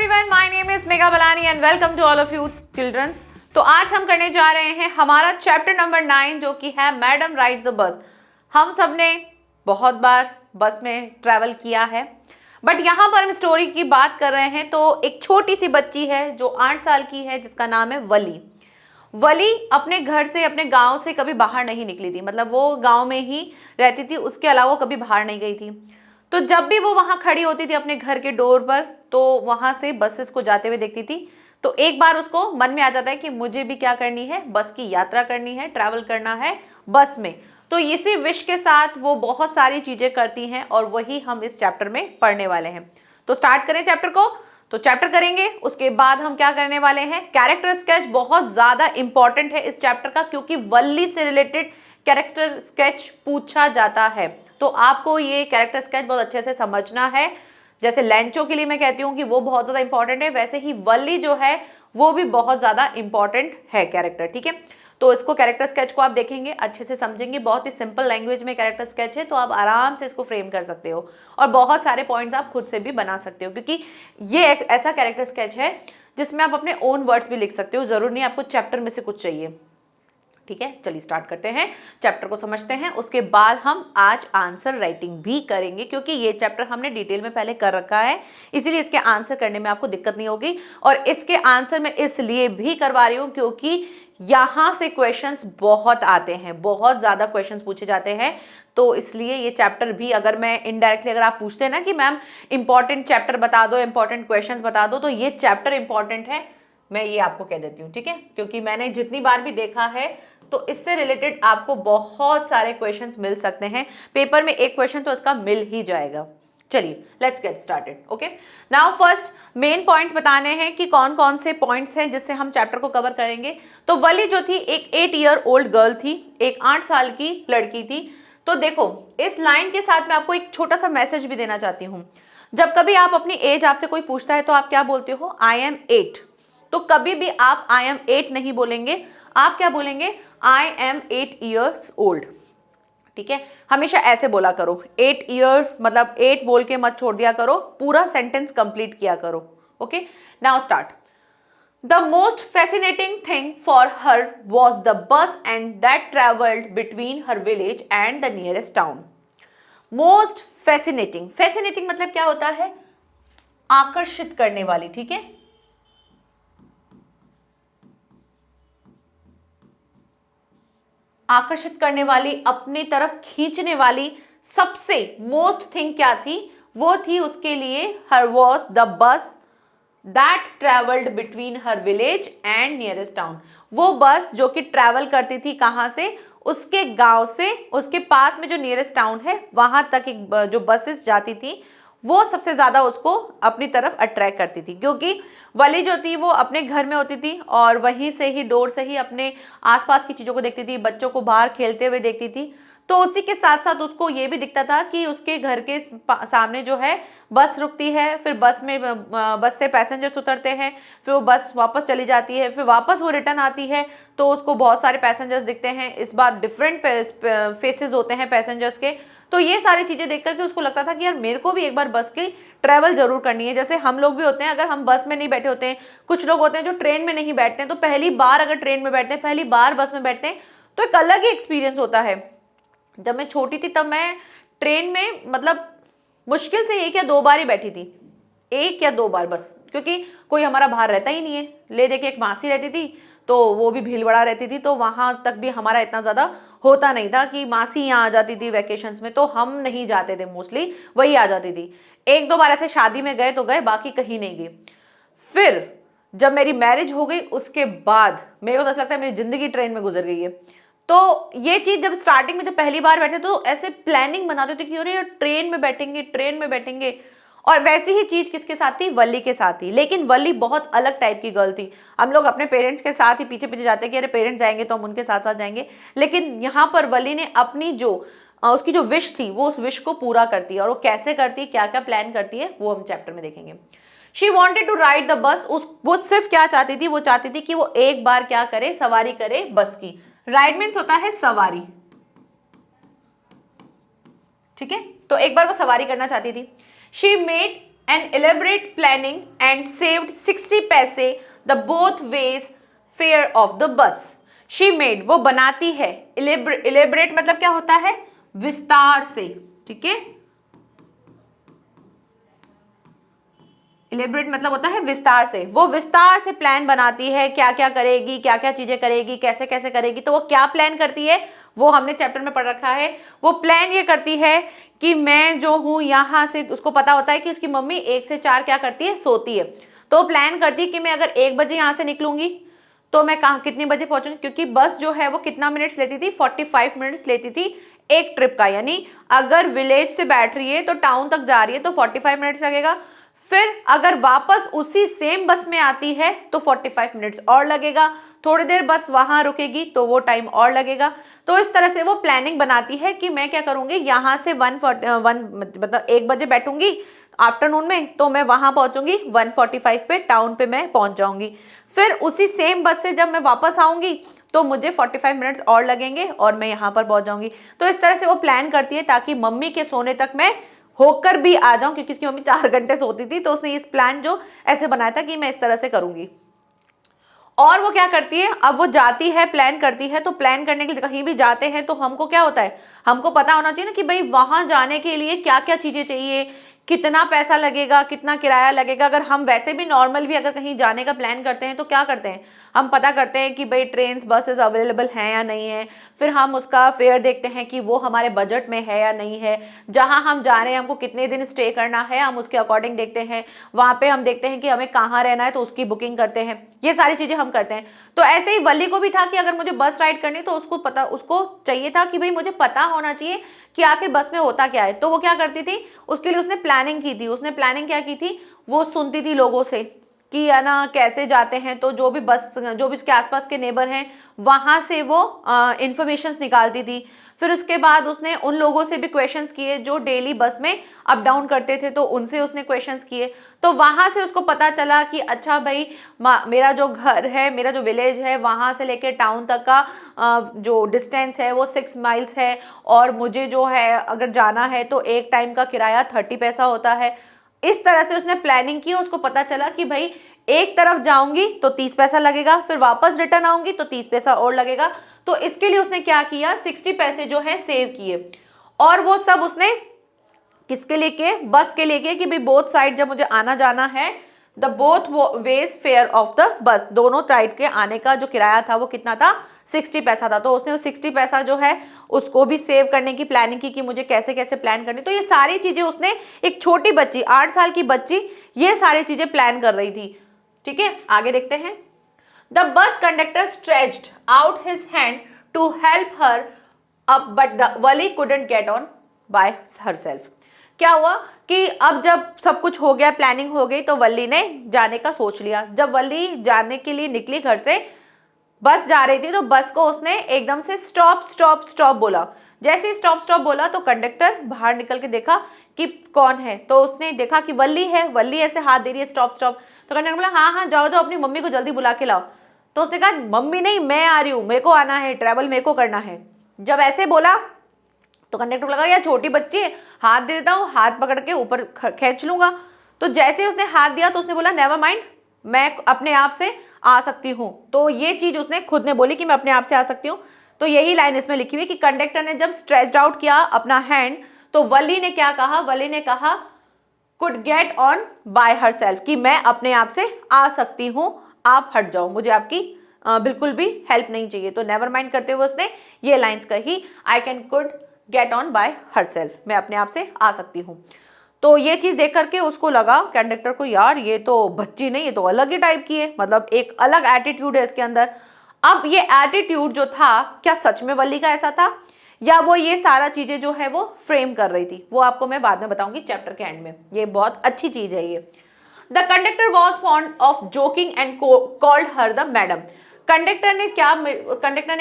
Everyone, my name is Megha Balani and welcome to all of you childrens. तो आज हम करने जा रहे हैं हमारा चैप्टर नंबर 9 जो कि है मैडम राइड्स द बस। हम सब ने बहुत बार बस में ट्रैवल किया है, बट यहाँ पर हम स्टोरी की बात कर रहे हैं। तो एक छोटी सी बच्ची है जो 8 साल की है, जिसका नाम है वली। वली अपने घर से, अपने गांव से कभी बाहर नहीं निकली थी, मतलब वो गांव में ही रहती थी, उसके अलावा वो कभी बाहर नहीं गई थी। तो जब भी वो वहां खड़ी होती थी अपने घर के डोर पर, तो वहां से बसेस को जाते हुए देखती थी। तो एक बार उसको मन में आ जाता है कि मुझे भी क्या करनी है, बस की यात्रा करनी है, ट्रैवल करना है बस में। तो इसी विश के साथ वो बहुत सारी चीजें करती हैं और वही हम इस चैप्टर में पढ़ने वाले हैं। तो स्टार्ट करें चैप्टर को। तो चैप्टर करेंगे, उसके बाद हम क्या करने वाले हैं, कैरेक्टर स्केच बहुत ज्यादा इंपॉर्टेंट है इस चैप्टर का, क्योंकि वल्ली से रिलेटेड कैरेक्टर स्केच पूछा जाता है। तो आपको ये कैरेक्टर स्केच बहुत अच्छे से समझना है। जैसे लेंचो के लिए मैं कहती हूँ कि वो बहुत ज्यादा इंपॉर्टेंट है, वैसे ही वल्ली जो है वो भी बहुत ज्यादा इंपॉर्टेंट है कैरेक्टर। ठीक है, तो इसको कैरेक्टर स्केच को आप देखेंगे, अच्छे से समझेंगे। बहुत ही सिंपल लैंग्वेज में कैरेक्टर स्केच है, तो आप आराम से इसको फ्रेम कर सकते हो और बहुत सारे पॉइंट्स आप खुद से भी बना सकते हो, क्योंकि ये एक ऐसा कैरेक्टर स्केच है जिसमें आप अपने ओन वर्ड्स भी लिख सकते हो। जरूर नहीं आपको चैप्टर में से कुछ चाहिए। ठीक है, चलिए स्टार्ट करते हैं, चैप्टर को समझते हैं। उसके बाद हम आज आंसर राइटिंग भी करेंगे, क्योंकि ये चैप्टर हमने डिटेल में पहले कर रखा है, इसीलिए इसके आंसर करने में आपको दिक्कत नहीं होगी। और इसके आंसर मैं इसलिए भी करवा रही हूँ क्योंकि यहाँ से क्वेश्चंस बहुत आते हैं, बहुत ज़्यादा क्वेश्चंस पूछे जाते हैं। तो इसलिए ये चैप्टर भी, अगर मैं इनडायरेक्टली अगर आप पूछते हैं ना कि मैम इंपॉर्टेंट चैप्टर बता दो, इंपॉर्टेंट क्वेश्चंस बता दो, तो ये चैप्टर इंपॉर्टेंट है, मैं ये आपको कह देती हूँ। ठीक है, क्योंकि मैंने जितनी बार भी देखा है तो इससे रिलेटेड आपको बहुत सारे क्वेश्चंस मिल सकते हैं। पेपर में एक क्वेश्चन तो इसका मिल ही जाएगा। चलिए let's get started. Okay, now first main points बताने हैं कि कौन कौन से पॉइंट्स हैं जिससे हम चैप्टर को कवर करेंगे। तो वली जो थी एक 8 ईयर ओल्ड गर्ल थी, एक 8 साल की लड़की थी। तो देखो, इस लाइन के साथ मैं आपको एक छोटा सा मैसेज भी देना चाहती हूँ। जब कभी आप अपनी एज आपसे कोई पूछता है तो आप क्या बोलते हो, आई एम 8। तो कभी भी आप आई एम 8 नहीं बोलेंगे, आप क्या बोलेंगे, आई एम 8 ईयर्स ओल्ड। ठीक है, हमेशा ऐसे बोला करो। 8 ईयर मतलब 8 बोल के मत छोड़ दिया करो, पूरा सेंटेंस कंप्लीट किया करो। Okay, now start. The most fascinating thing for her was the bus and that travelled between her village and the nearest town. Most fascinating, fascinating मतलब क्या होता है, आकर्षित करने वाली। ठीक है, आकर्षित करने वाली, अपनी तरफ खींचने वाली सबसे मोस्ट थिंग क्या थी, वो थी उसके लिए her was the bus that travelled between her village and nearest town. वो बस जो कि ट्रेवल करती थी कहां से, उसके गांव से, उसके पास में जो नियरेस्ट टाउन है वहां तक एक जो बसेस जाती थी, वो सबसे ज्यादा उसको अपनी तरफ अट्रैक्ट करती थी। क्योंकि वली जो थी वो अपने घर में होती थी और वहीं से ही, डोर से ही अपने आसपास की चीज़ों को देखती थी, बच्चों को बाहर खेलते हुए देखती थी। तो उसी के साथ साथ उसको ये भी दिखता था कि उसके घर के सामने जो है बस रुकती है, फिर बस से पैसेंजर्स उतरते हैं, फिर वो बस वापस चली जाती है, फिर वापस वो रिटर्न आती है, तो उसको बहुत सारे पैसेंजर्स दिखते हैं। इस बार डिफरेंट फेसेस होते हैं पैसेंजर्स के। तो ये सारी चीज़ें देख करके उसको लगता था कि यार मेरे को भी एक बार बस की ट्रैवल जरूर करनी है। जैसे हम लोग भी होते हैं, अगर हम बस में नहीं बैठे होते हैं, कुछ लोग होते हैं जो ट्रेन में नहीं बैठते हैं, तो पहली बार अगर ट्रेन में बैठते हैं, पहली बार बस में बैठते हैं, तो एक अलग ही एक्सपीरियंस होता है। जब मैं छोटी थी तब मैं ट्रेन में मतलब मुश्किल से 1 या 2 बार ही बैठी थी, 1 या 2 बार बस, क्योंकि कोई हमारा बाहर रहता ही नहीं है। ले दे के एक मासी रहती थी, तो वो भी भीलवाड़ा रहती थी, तो वहां तक भी हमारा इतना ज़्यादा होता नहीं था कि मासी यहाँ आ जाती थी वैकेशंस में, तो हम नहीं जाते थे, मोस्टली वही आ जाती थी। 1-2 बार ऐसे शादी में गए तो गए, बाकी कहीं नहीं गए। फिर जब मेरी मैरिज हो गई उसके बाद मेरे को तो ऐसा लगता है मेरी जिंदगी ट्रेन में गुजर गई है। तो ये चीज़ जब स्टार्टिंग में जब पहली बार बैठे तो ऐसे प्लानिंग बनाते थे कि अरे यार ट्रेन में बैठेंगे, ट्रेन में बैठेंगे। और वैसी ही चीज किसके साथ थी, वली के साथ थी। लेकिन वली बहुत अलग टाइप की गर्ल थी। हम लोग अपने पेरेंट्स के साथ ही पीछे पीछे जाते कि अरे पेरेंट्स जाएंगे तो हम उनके साथ साथ जाएंगे, लेकिन यहाँ पर वली ने अपनी जो उसकी जो विश थी वो उस विश को पूरा करती है। और वो कैसे करती है, क्या क्या प्लान करती है, वो हम चैप्टर में देखेंगे। She wanted to ride the bus, वो सिर्फ क्या चाहती थी, वो चाहती थी कि वो एक बार क्या करे, सवारी करे बस की। राइड मीन्स होता है सवारी। ठीक है, तो एक बार वो सवारी करना चाहती थी। She made an elaborate planning and saved 60 पैसे the both ways fare of the bus. She made, वो बनाती है, elaborate मतलब क्या होता है, विस्तार से, ठीक है, इलेबरेट मतलब होता है विस्तार से, वो विस्तार से प्लान बनाती है, क्या क्या करेगी, क्या क्या चीजें करेगी, कैसे कैसे करेगी। तो वो क्या प्लान करती है, वो हमने चैप्टर में पढ़ रखा है। वो प्लान ये करती है कि मैं जो हूँ यहाँ से, उसको पता होता है कि उसकी मम्मी 1 से 4 क्या करती है, सोती है। तो प्लान करती है कि मैं अगर 1 बजे यहाँ से निकलूंगी तो मैं कहाँ कितने बजे पहुंचूंगी, क्योंकि बस जो है वो कितना मिनट्स लेती थी, 45 मिनट्स लेती थी एक ट्रिप का। यानी अगर विलेज से बैठ रही है तो टाउन तक जा रही है तो 45 मिनट्स लगेगा। फिर अगर वापस उसी सेम बस में आती है तो 45 मिनट्स और लगेगा। थोड़ी देर बस वहां रुकेगी तो वो टाइम और लगेगा। तो इस तरह से वो प्लानिंग बनाती है कि मैं क्या करूंगी, यहाँ से 1 बजे बैठूंगी आफ्टरनून में, तो मैं वहां पहुंचूंगी 1:45 पे, टाउन पे मैं पहुंच जाऊंगी। फिर उसी सेम बस से जब मैं वापस आऊंगी तो मुझे 45 मिनट्स और लगेंगे और मैं यहाँ पर पहुंच जाऊंगी। तो इस तरह से वो प्लान करती है ताकि मम्मी के सोने तक मैं होकर भी आ जाऊं, क्योंकि उसकी मम्मी 4 घंटे सोती थी। तो उसने इस प्लान जो ऐसे बनाया था कि मैं इस तरह से करूंगी। और वो क्या करती है, अब वो जाती है, प्लान करती है। तो प्लान करने के लिए कहीं भी जाते हैं तो हमको क्या होता है, हमको पता होना चाहिए ना कि भाई वहां जाने के लिए क्या क्या चीजें चाहिए, कितना पैसा लगेगा, कितना किराया लगेगा। अगर हम वैसे भी नॉर्मल भी अगर कहीं जाने का प्लान करते हैं तो क्या करते हैं, हम पता करते हैं कि भाई ट्रेन्स बसेस अवेलेबल हैं या नहीं है। फिर हम उसका फेयर देखते हैं कि वो हमारे बजट में है या नहीं है। जहां हम जा रहे हैं हमको कितने दिन स्टे करना है, हम उसके अकॉर्डिंग देखते हैं। वहां पे हम देखते हैं कि हमें कहाँ रहना है तो उसकी बुकिंग करते हैं। ये सारी चीजें हम करते हैं। तो ऐसे ही वल्ली को भी था कि अगर मुझे बस राइड करनी तो उसको चाहिए था कि भाई मुझे पता होना चाहिए कि आखिर बस में होता क्या है। तो वो क्या करती थी, उसके लिए उसने प्लानिंग की थी। उसने प्लानिंग क्या की थी, वो सुनती थी लोगों से कि है ना कैसे जाते हैं। तो जो भी उसके आसपास के नेबर हैं वहां से वो इंफॉर्मेशंस निकालती थी। फिर उसके बाद उसने उन लोगों से भी क्वेश्चंस किए जो डेली बस में अप डाउन करते थे, तो उनसे उसने क्वेश्चंस किए। तो वहां से उसको पता चला कि अच्छा भाई मेरा जो घर है, मेरा जो विलेज है, वहां से लेके टाउन तक का जो डिस्टेंस है वो 6 माइल्स है। और मुझे जो है अगर जाना है तो एक टाइम का किराया 30 पैसा होता है। इस तरह से उसने प्लानिंग की। उसको पता चला कि भाई एक तरफ जाऊंगी तो 30 पैसा लगेगा, फिर वापस रिटर्न आऊंगी तो 30 पैसा और लगेगा। तो इसके लिए उसने क्या किया, 60 पैसे जो है सेव किए। और वो सब उसने किसके लिए किए, बस के लिए किए कि भाई बोथ साइड जब मुझे आना जाना है, the both ways fair of the बस, दोनों साइड के आने का जो किराया था वो कितना था, 60 पैसा था। तो उसने वो 60 पैसा जो है उसको भी सेव करने की प्लानिंग की कि मुझे कैसे कैसे प्लान करनी। तो ये सारी चीजें उसने, एक छोटी बच्ची 8 साल की बच्ची ये सारी चीजें प्लान कर रही थी। ठीक है, आगे देखते हैं। The bus conductor stretched out his hand to help her up but the Valli couldn't get on by herself. क्या हुआ कि अब जब सब कुछ हो गया, प्लानिंग हो गई, तो वल्ली ने जाने का सोच लिया। जब वल्ली जाने के लिए निकली घर से, बस जा रही थी, तो बस को उसने एकदम से स्टॉप स्टॉप स्टॉप बोला। जैसे ही स्टॉप स्टॉप बोला तो कंडक्टर बाहर निकल के देखा कि कौन है। तो उसने देखा कि वल्ली है। वल्ली ऐसे हाथ दे रही है स्टॉप स्टॉप। तो कंडक्टर बोला हाँ हाँ जाओ जाओ अपनी मम्मी को जल्दी बुला के लाओ। तो उसने कहा मम्मी नहीं, मैं आ रही हूँ, मेरे को आना है, ट्रैवल मेरे को करना है। जब ऐसे बोला तो कंडक्टर को लगा यार छोटी बच्ची है, हाथ दे देता हूँ, हाथ पकड़ के ऊपर खींच लूंगा। तो जैसे उसने हाथ दिया तो उसने बोला नेवर माइंड, मैं अपने आप से आ सकती हूँ। तो ये चीज उसने खुद ने बोली कि मैं अपने आप से आ सकती हूँ। तो यही लाइन इसमें लिखी हुई कि कंडक्टर ने जब स्ट्रेच्ड आउट किया अपना हैंड, तो वल्ली ने क्या कहा, वल्ली ने कहा could get on by herself, कि मैं अपने आप से आ सकती हूँ, आप हट जाओ, मुझे आपकी बिल्कुल भी हेल्प नहीं चाहिए। तो नेवर माइंड करते हुए उसने ये लाइन्स कही, I can could get on by herself, मैं अपने आप से आ सकती हूँ। तो ये चीज देख करके उसको लगा कंडक्टर को, यार ये तो बच्ची नहीं, ये तो अलग ही टाइप की है, मतलब एक अलग एटीट्यूड है इसके अंदर। अब ये एटीट्यूड जो था, क्या सच में वल्ली का ऐसा था या वो ये सारा चीजें जो है वो फ्रेम कर रही थी, वो आपको मैं बाद में बताऊंगी चैप्टर के एंड में। ये बहुत अच्छी चीज है ये। The conductor was fond of joking and called her the madam. Conductor ने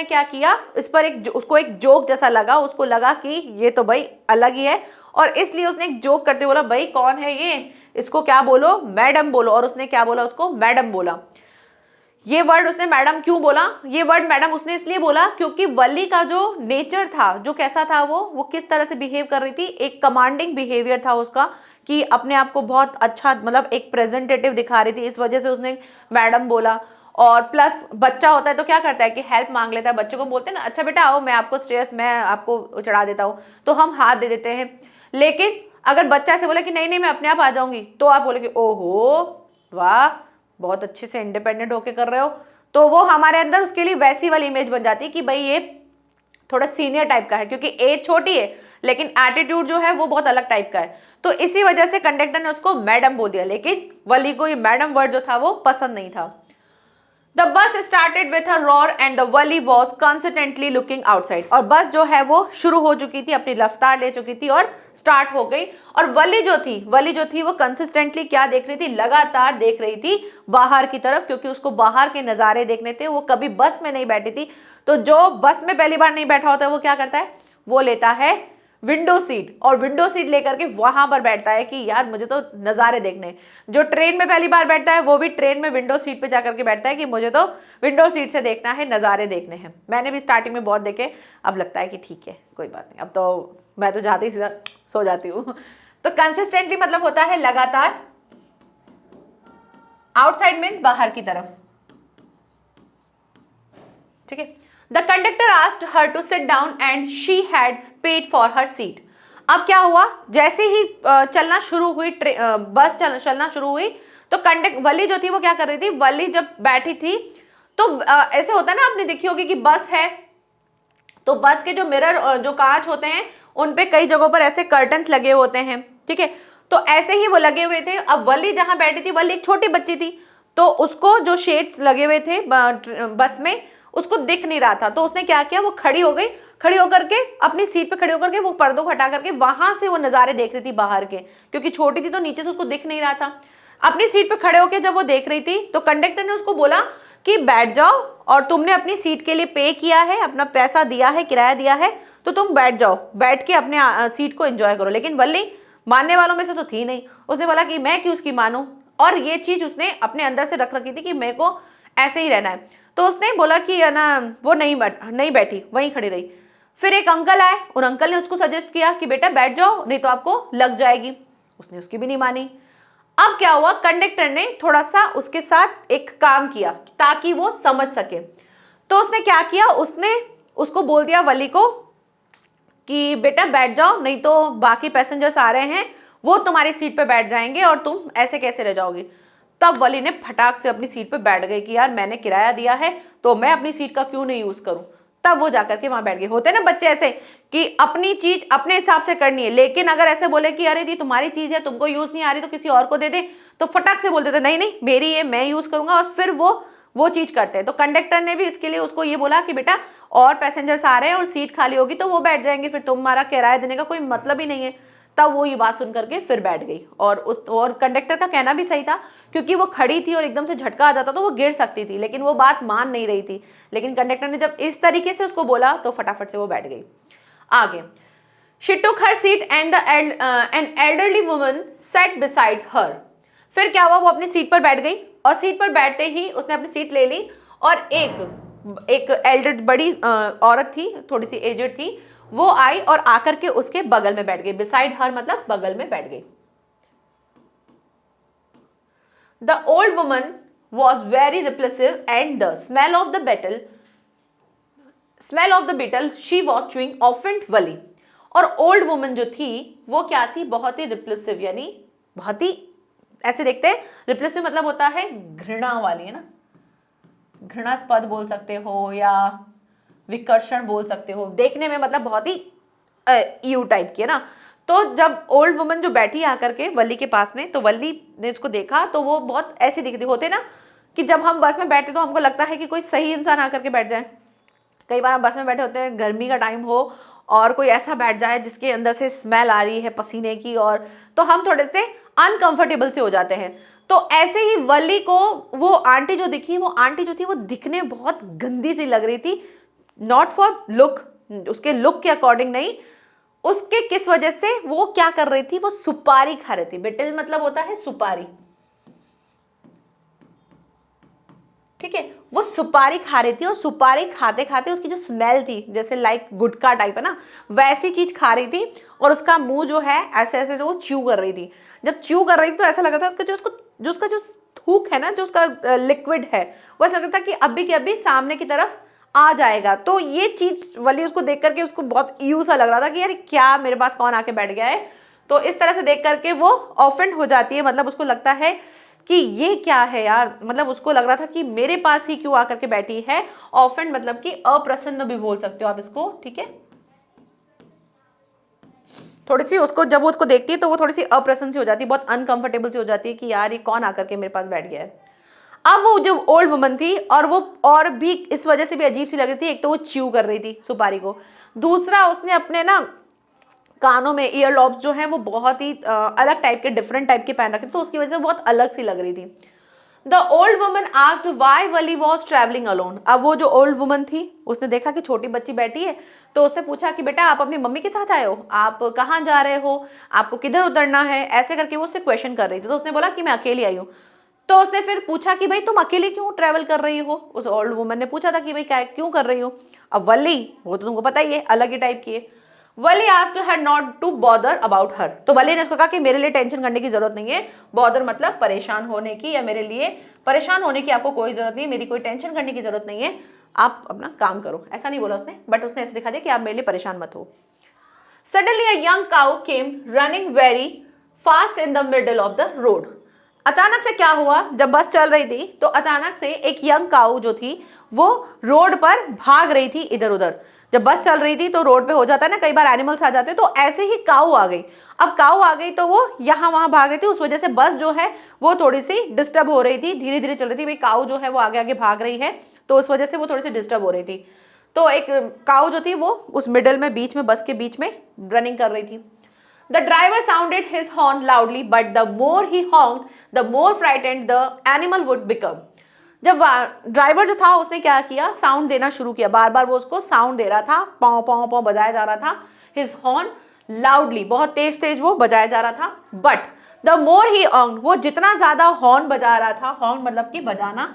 क्या किया, इस पर उसको एक जोक जैसा लगा। उसको लगा कि ये तो भाई अलग ही है, और इसलिए उसने एक जोक करते बोला भाई कौन है ये, इसको क्या बोलो, मैडम बोलो। और उसने क्या बोला, उसको मैडम बोला। ये वर्ड उसने मैडम क्यों बोला, ये वर्ड मैडम उसने इसलिए बोला क्योंकि वली का जो नेचर था, जो कैसा था, वो किस तरह से बिहेव कर रही थी, एक कमांडिंग बिहेवियर था उसका, कि अपने आप को बहुत अच्छा, मतलब एक प्रेजेंटेटिव दिखा रही थी, इस वजह से उसने मैडम बोला। और प्लस बच्चा होता है तो क्या करता है कि हेल्प मांग लेता है, बच्चों को बोलते हैं ना, अच्छा बेटा आओ मैं आपको स्टेयर्स मैं आपको चढ़ा देता हूँ, तो हम हाथ दे देते हैं। लेकिन अगर बच्चा ऐसे बोले कि नहीं नहीं मैं अपने आप आ जाऊंगी, तो आप बोलेंगे ओहो वाह बहुत अच्छे से इंडिपेंडेंट होके कर रहे हो, तो वो हमारे अंदर उसके लिए वैसी वाली इमेज बन जाती है कि भाई ये थोड़ा सीनियर टाइप का है, क्योंकि एज छोटी है लेकिन एटीट्यूड जो है वो बहुत अलग टाइप का है। तो इसी वजह से कंडक्टर ने उसको मैडम बोल दिया, लेकिन वली को ये मैडम वर्ड जो था वो पसंद नहीं था। The bus started with a roar and the wali was constantly looking outside। और बस जो है वो शुरू हो चुकी थी, अपनी रफ्तार ले चुकी थी और स्टार्ट हो गई। और वली जो थी वो कंसिस्टेंटली क्या देख रही थी, लगातार देख रही थी बाहर की तरफ, क्योंकि उसको बाहर के नज़ारे देखने थे। वो कभी बस में नहीं बैठी थी, तो जो बस में पहली बार नहीं बैठा होता है वो क्या करता है, वो लेता है विंडो सीट, और विंडो सीट लेकर के वहां पर बैठता है कि यार मुझे तो नज़ारे देखने। जो ट्रेन में पहली बार बैठता है वो भी ट्रेन में विंडो सीट पे जाकर के बैठता है कि मुझे तो विंडो सीट से देखना है, नज़ारे देखने हैं। मैंने भी स्टार्टिंग में बहुत देखे, अब लगता है कि ठीक है कोई बात नहीं, अब तो मैं तो जाती ही सीधा सो जाती हूँ। तो कंसिस्टेंटली मतलब होता है लगातार, आउटसाइड मीन्स बाहर की तरफ, ठीक है। The conductor asked her to sit down and she had paid for her seat. अब क्या हुआ, जैसे ही चलना शुरू हुई, बस चलना शुरू हुई, तो वली जो थी वो क्या कर रही थी, वली जब बैठी थी तो ऐसे होता है ना, आपने देखी होगी कि बस है तो बस के जो मिरर, जो कांच होते हैं, उन पे कई जगहों पर ऐसे कर्टन्स लगे होते हैं, ठीक है। तो ऐसे ही वो लगे हुए थे। अब वली जहां बैठी थी, वली एक छोटी बच्ची थी, तो उसको जो शेड्स लगे हुए थे बस में उसको दिख नहीं रहा था, तो उसने क्या किया, वो खड़ी हो गई, खड़ी होकर के अपनी सीट पे खड़ी होकर के वो पर्दों को हटा करके वहां से वो नजारे देख रही थी बाहर के, क्योंकि छोटी थी तो नीचे से उसको दिख नहीं रहा था। अपनी सीट पे खड़े होकर जब वो देख रही थी तो कंडक्टर ने उसको बोला कि बैठ जाओ, और तुमने अपनी सीट के लिए पे किया है, अपना पैसा दिया है, किराया दिया है, तो तुम बैठ जाओ, बैठ के अपने सीट को एंजॉय करो। लेकिन वल्ली मानने वालों में से तो थी नहीं, उसने बोला कि मैं क्यों उसकी मानूं, और ये चीज उसने अपने अंदर से रख रखी थी कि मेरे को ऐसे ही रहना है। तो उसने बोला कि ना वो नहीं बैठी, वहीं खड़ी रही। फिर एक अंकल आए, उन अंकल ने उसको सजेस्ट किया कि बेटा बैठ जाओ, नहीं तो आपको लग जाएगी। उसने उसकी भी नहीं मानी। अब क्या हुआ, कंडक्टर ने थोड़ा सा उसके साथ एक काम किया ताकि वो समझ सके। तो उसने क्या किया, उसने उसको बोल दिया वली को कि बेटा बैठ जाओ, नहीं तो बाकी पैसेंजर्स आ रहे हैं, वो तुम्हारी सीट पे बैठ जाएंगे और तुम ऐसे कैसे रह जाओगी। तब वली ने फटाक से अपनी सीट पे बैठ गई कि यार मैंने किराया दिया है तो मैं अपनी सीट का क्यों नहीं यूज करूं। तब वो जाकर के वहां बैठ गई। होते ना बच्चे ऐसे कि अपनी चीज अपने हिसाब से करनी है, लेकिन अगर ऐसे बोले कि अरे दी तुम्हारी चीज है, तुमको यूज नहीं आ रही तो किसी और को दे दे, तो फटाक से बोल देते नहीं नहीं मेरी है, मैं यूज करूंगा, और फिर वो चीज करते हैं। तो कंडक्टर ने भी इसके लिए उसको ये बोला कि बेटा और पैसेंजर्स आ रहे हैं और सीट खाली होगी तो वो बैठ जाएंगे, फिर तुम्हारा किराया देने का कोई मतलब ही नहीं है। तब वो ये बात सुन करके फिर बैठ गई। और कंडक्टर का कहना भी सही था, क्योंकि वो खड़ी थी और एकदम से झटका आ जाता तो वो गिर सकती थी, लेकिन वो बात मान नहीं रही थी। लेकिन कंडक्टर ने जब इस तरीके से उसको बोला तो फटाफट से वो बैठ गई। आगे, she took her seat and an elderly woman sat beside her. फिर क्या हुआ, वो अपनी सीट पर बैठ गई, और सीट पर बैठते ही उसने अपनी सीट ले ली, और एक एल्डर बड़ी औरत थी, थोड़ी सी एजेड थी, वो आई और आकर के उसके बगल में बैठ गई। बिसाइड हर मतलब बगल में बैठ गई। The old woman was very repressive and the smell of the betel she was chewing offended Wally. और ओल्ड वुमन जो थी वो क्या थी, बहुत ही रिप्रेसिव, यानी बहुत ही ऐसे देखते हैं, रिप्रेसिव मतलब होता है घृणा वाली, है ना, घृणास्पद बोल सकते हो या विकर्षण बोल सकते हो, देखने में मतलब बहुत ही यू टाइप की, है ना। तो जब ओल्ड वुमन जो बैठी आकर के वली के पास में, तो वली ने इसको देखा तो वो बहुत ऐसी दिखती, होते ना कि जब हम बस में बैठे तो हमको लगता है कि कोई सही इंसान आकर के बैठ जाए। कई बार हम बस में बैठे होते हैं, गर्मी का टाइम हो और कोई ऐसा बैठ जाए जिसके अंदर से स्मेल आ रही है पसीने की, और तो हम थोड़े से अनकंफर्टेबल से हो जाते हैं। तो ऐसे ही वली को वो आंटी जो दिखी, वो आंटी जो थी वो दिखने बहुत गंदी सी लग रही थी। नॉट फॉर लुक, उसके लुक के अकॉर्डिंग नहीं, उसके किस वजह से वो क्या कर रही थी, वो सुपारी खा रही थी। बिटल मतलब होता है सुपारी। ठीक है, वो सुपारी खा रही थी और सुपारी खाते खाते उसकी जो स्मेल थी जैसे लाइक गुटखा टाइप है ना, वैसी चीज खा रही थी और उसका मुंह जो है ऐसे ऐसे जो वो च्यू कर रही थी। जब च्यू कर रही थी तो ऐसा लग रहा था उसका जो थूक है ना, जो उसका लिक्विड है, वो ऐसा लग रहा था कि अभी के अभी सामने की तरफ आ जाएगा। तो ये चीज वली उसको देख करके उसको बहुत ईयू सा लग रहा था कि यार क्या मेरे पास कौन आके बैठ गया है। तो इस तरह से देख करके वो ऑफेंड हो जाती है, मतलब उसको लगता है कि ये क्या है यार, मतलब उसको लग रहा था कि मेरे पास ही क्यों आकर के बैठी है। ऑफेंड मतलब कि अप्रसन्न भी बोल सकते हो आप इसको, ठीक है। थोड़ी सी उसको जब वो उसको देखती है तो वो थोड़ी सी अप्रसन्न सी हो जाती है, बहुत अनकंफर्टेबल सी हो जाती है कि यार ये कौन आकर के मेरे पास बैठ गया है। अब वो जो ओल्ड वुमन थी और वो और भी इस वजह से भी अजीब सी लग रही थी, एक तो वो च्यू कर रही थी सुपारी को, दूसरा उसने अपने ना कानों में ईयर लॉब्स जो हैं वो बहुत ही अलग टाइप के, डिफरेंट टाइप के पहन रखे, तो उसकी वजह से बहुत अलग सी लग रही थी। The old woman asked why Wali was travelling alone. अब वो जो ओल्ड वुमन थी उसने देखा कि छोटी बच्ची बैठी है, तो उससे पूछा कि बेटा आप अपनी मम्मी के साथ आए हो, आप कहाँ जा रहे हो, आपको किधर उतरना है, ऐसे करके वो उससे क्वेश्चन कर रही थी। तो उसने बोला कि मैं अकेली आई हूँ। तो उसने फिर पूछा कि भाई तुम अकेले क्यों ट्रैवल कर रही हो, उस ओल्ड वुमन ने पूछा था कि भाई क्या क्यों कर रही हो। अब वली वो तो तुमको पता ही है अलग ही टाइप की है। Wally asked her not to bother about her. तो वली ने उसको कहा कि मेरे लिए टेंशन करने की जरूरत नहीं है, बॉदर मतलब परेशान होने की, या मेरे लिए परेशान होने की आपको कोई जरूरत नहीं है, मेरी कोई टेंशन करने की जरूरत नहीं है, आप अपना काम करो। ऐसा नहीं बोला उसने, बट उसने ऐसे दिखा दिया कि आप मेरे लिए परेशान मत हो। Suddenly a young cow came running very fast in the middle of the road. अचानक से क्या हुआ, जब बस चल रही थी तो अचानक से एक यंग काऊ जो थी वो रोड पर भाग रही थी इधर उधर। जब बस चल रही थी तो रोड पे हो जाता है ना, कई बार एनिमल्स आ जाते हैं, तो ऐसे ही काऊ आ गई। अब काऊ आ गई तो वो यहाँ वहां भाग रही थी, उस वजह से बस जो है वो थोड़ी सी डिस्टर्ब हो रही थी, धीरे धीरे चल रही थी। भाई काऊ जो है वो आगे आगे भाग रही है तो उस वजह से वो थोड़ी सी डिस्टर्ब हो रही थी। तो एक काऊ जो थी वो उस मिडल में, बीच में, बस के बीच में रनिंग कर रही थी। The driver sounded his horn loudly, but the more he honked, the more frightened the animal would become. जब ड्राइवर जो था उसने क्या किया, साउंड देना शुरू किया, बार बार वो उसको साउंड दे रहा था, पौ पौ पौ बजाया जा रहा था। His horn loudly, बहुत तेज तेज वो बजाया जा रहा था। But the more he honked, वो जितना ज्यादा हॉर्न बजा रहा था, हॉर्न मतलब कि बजाना,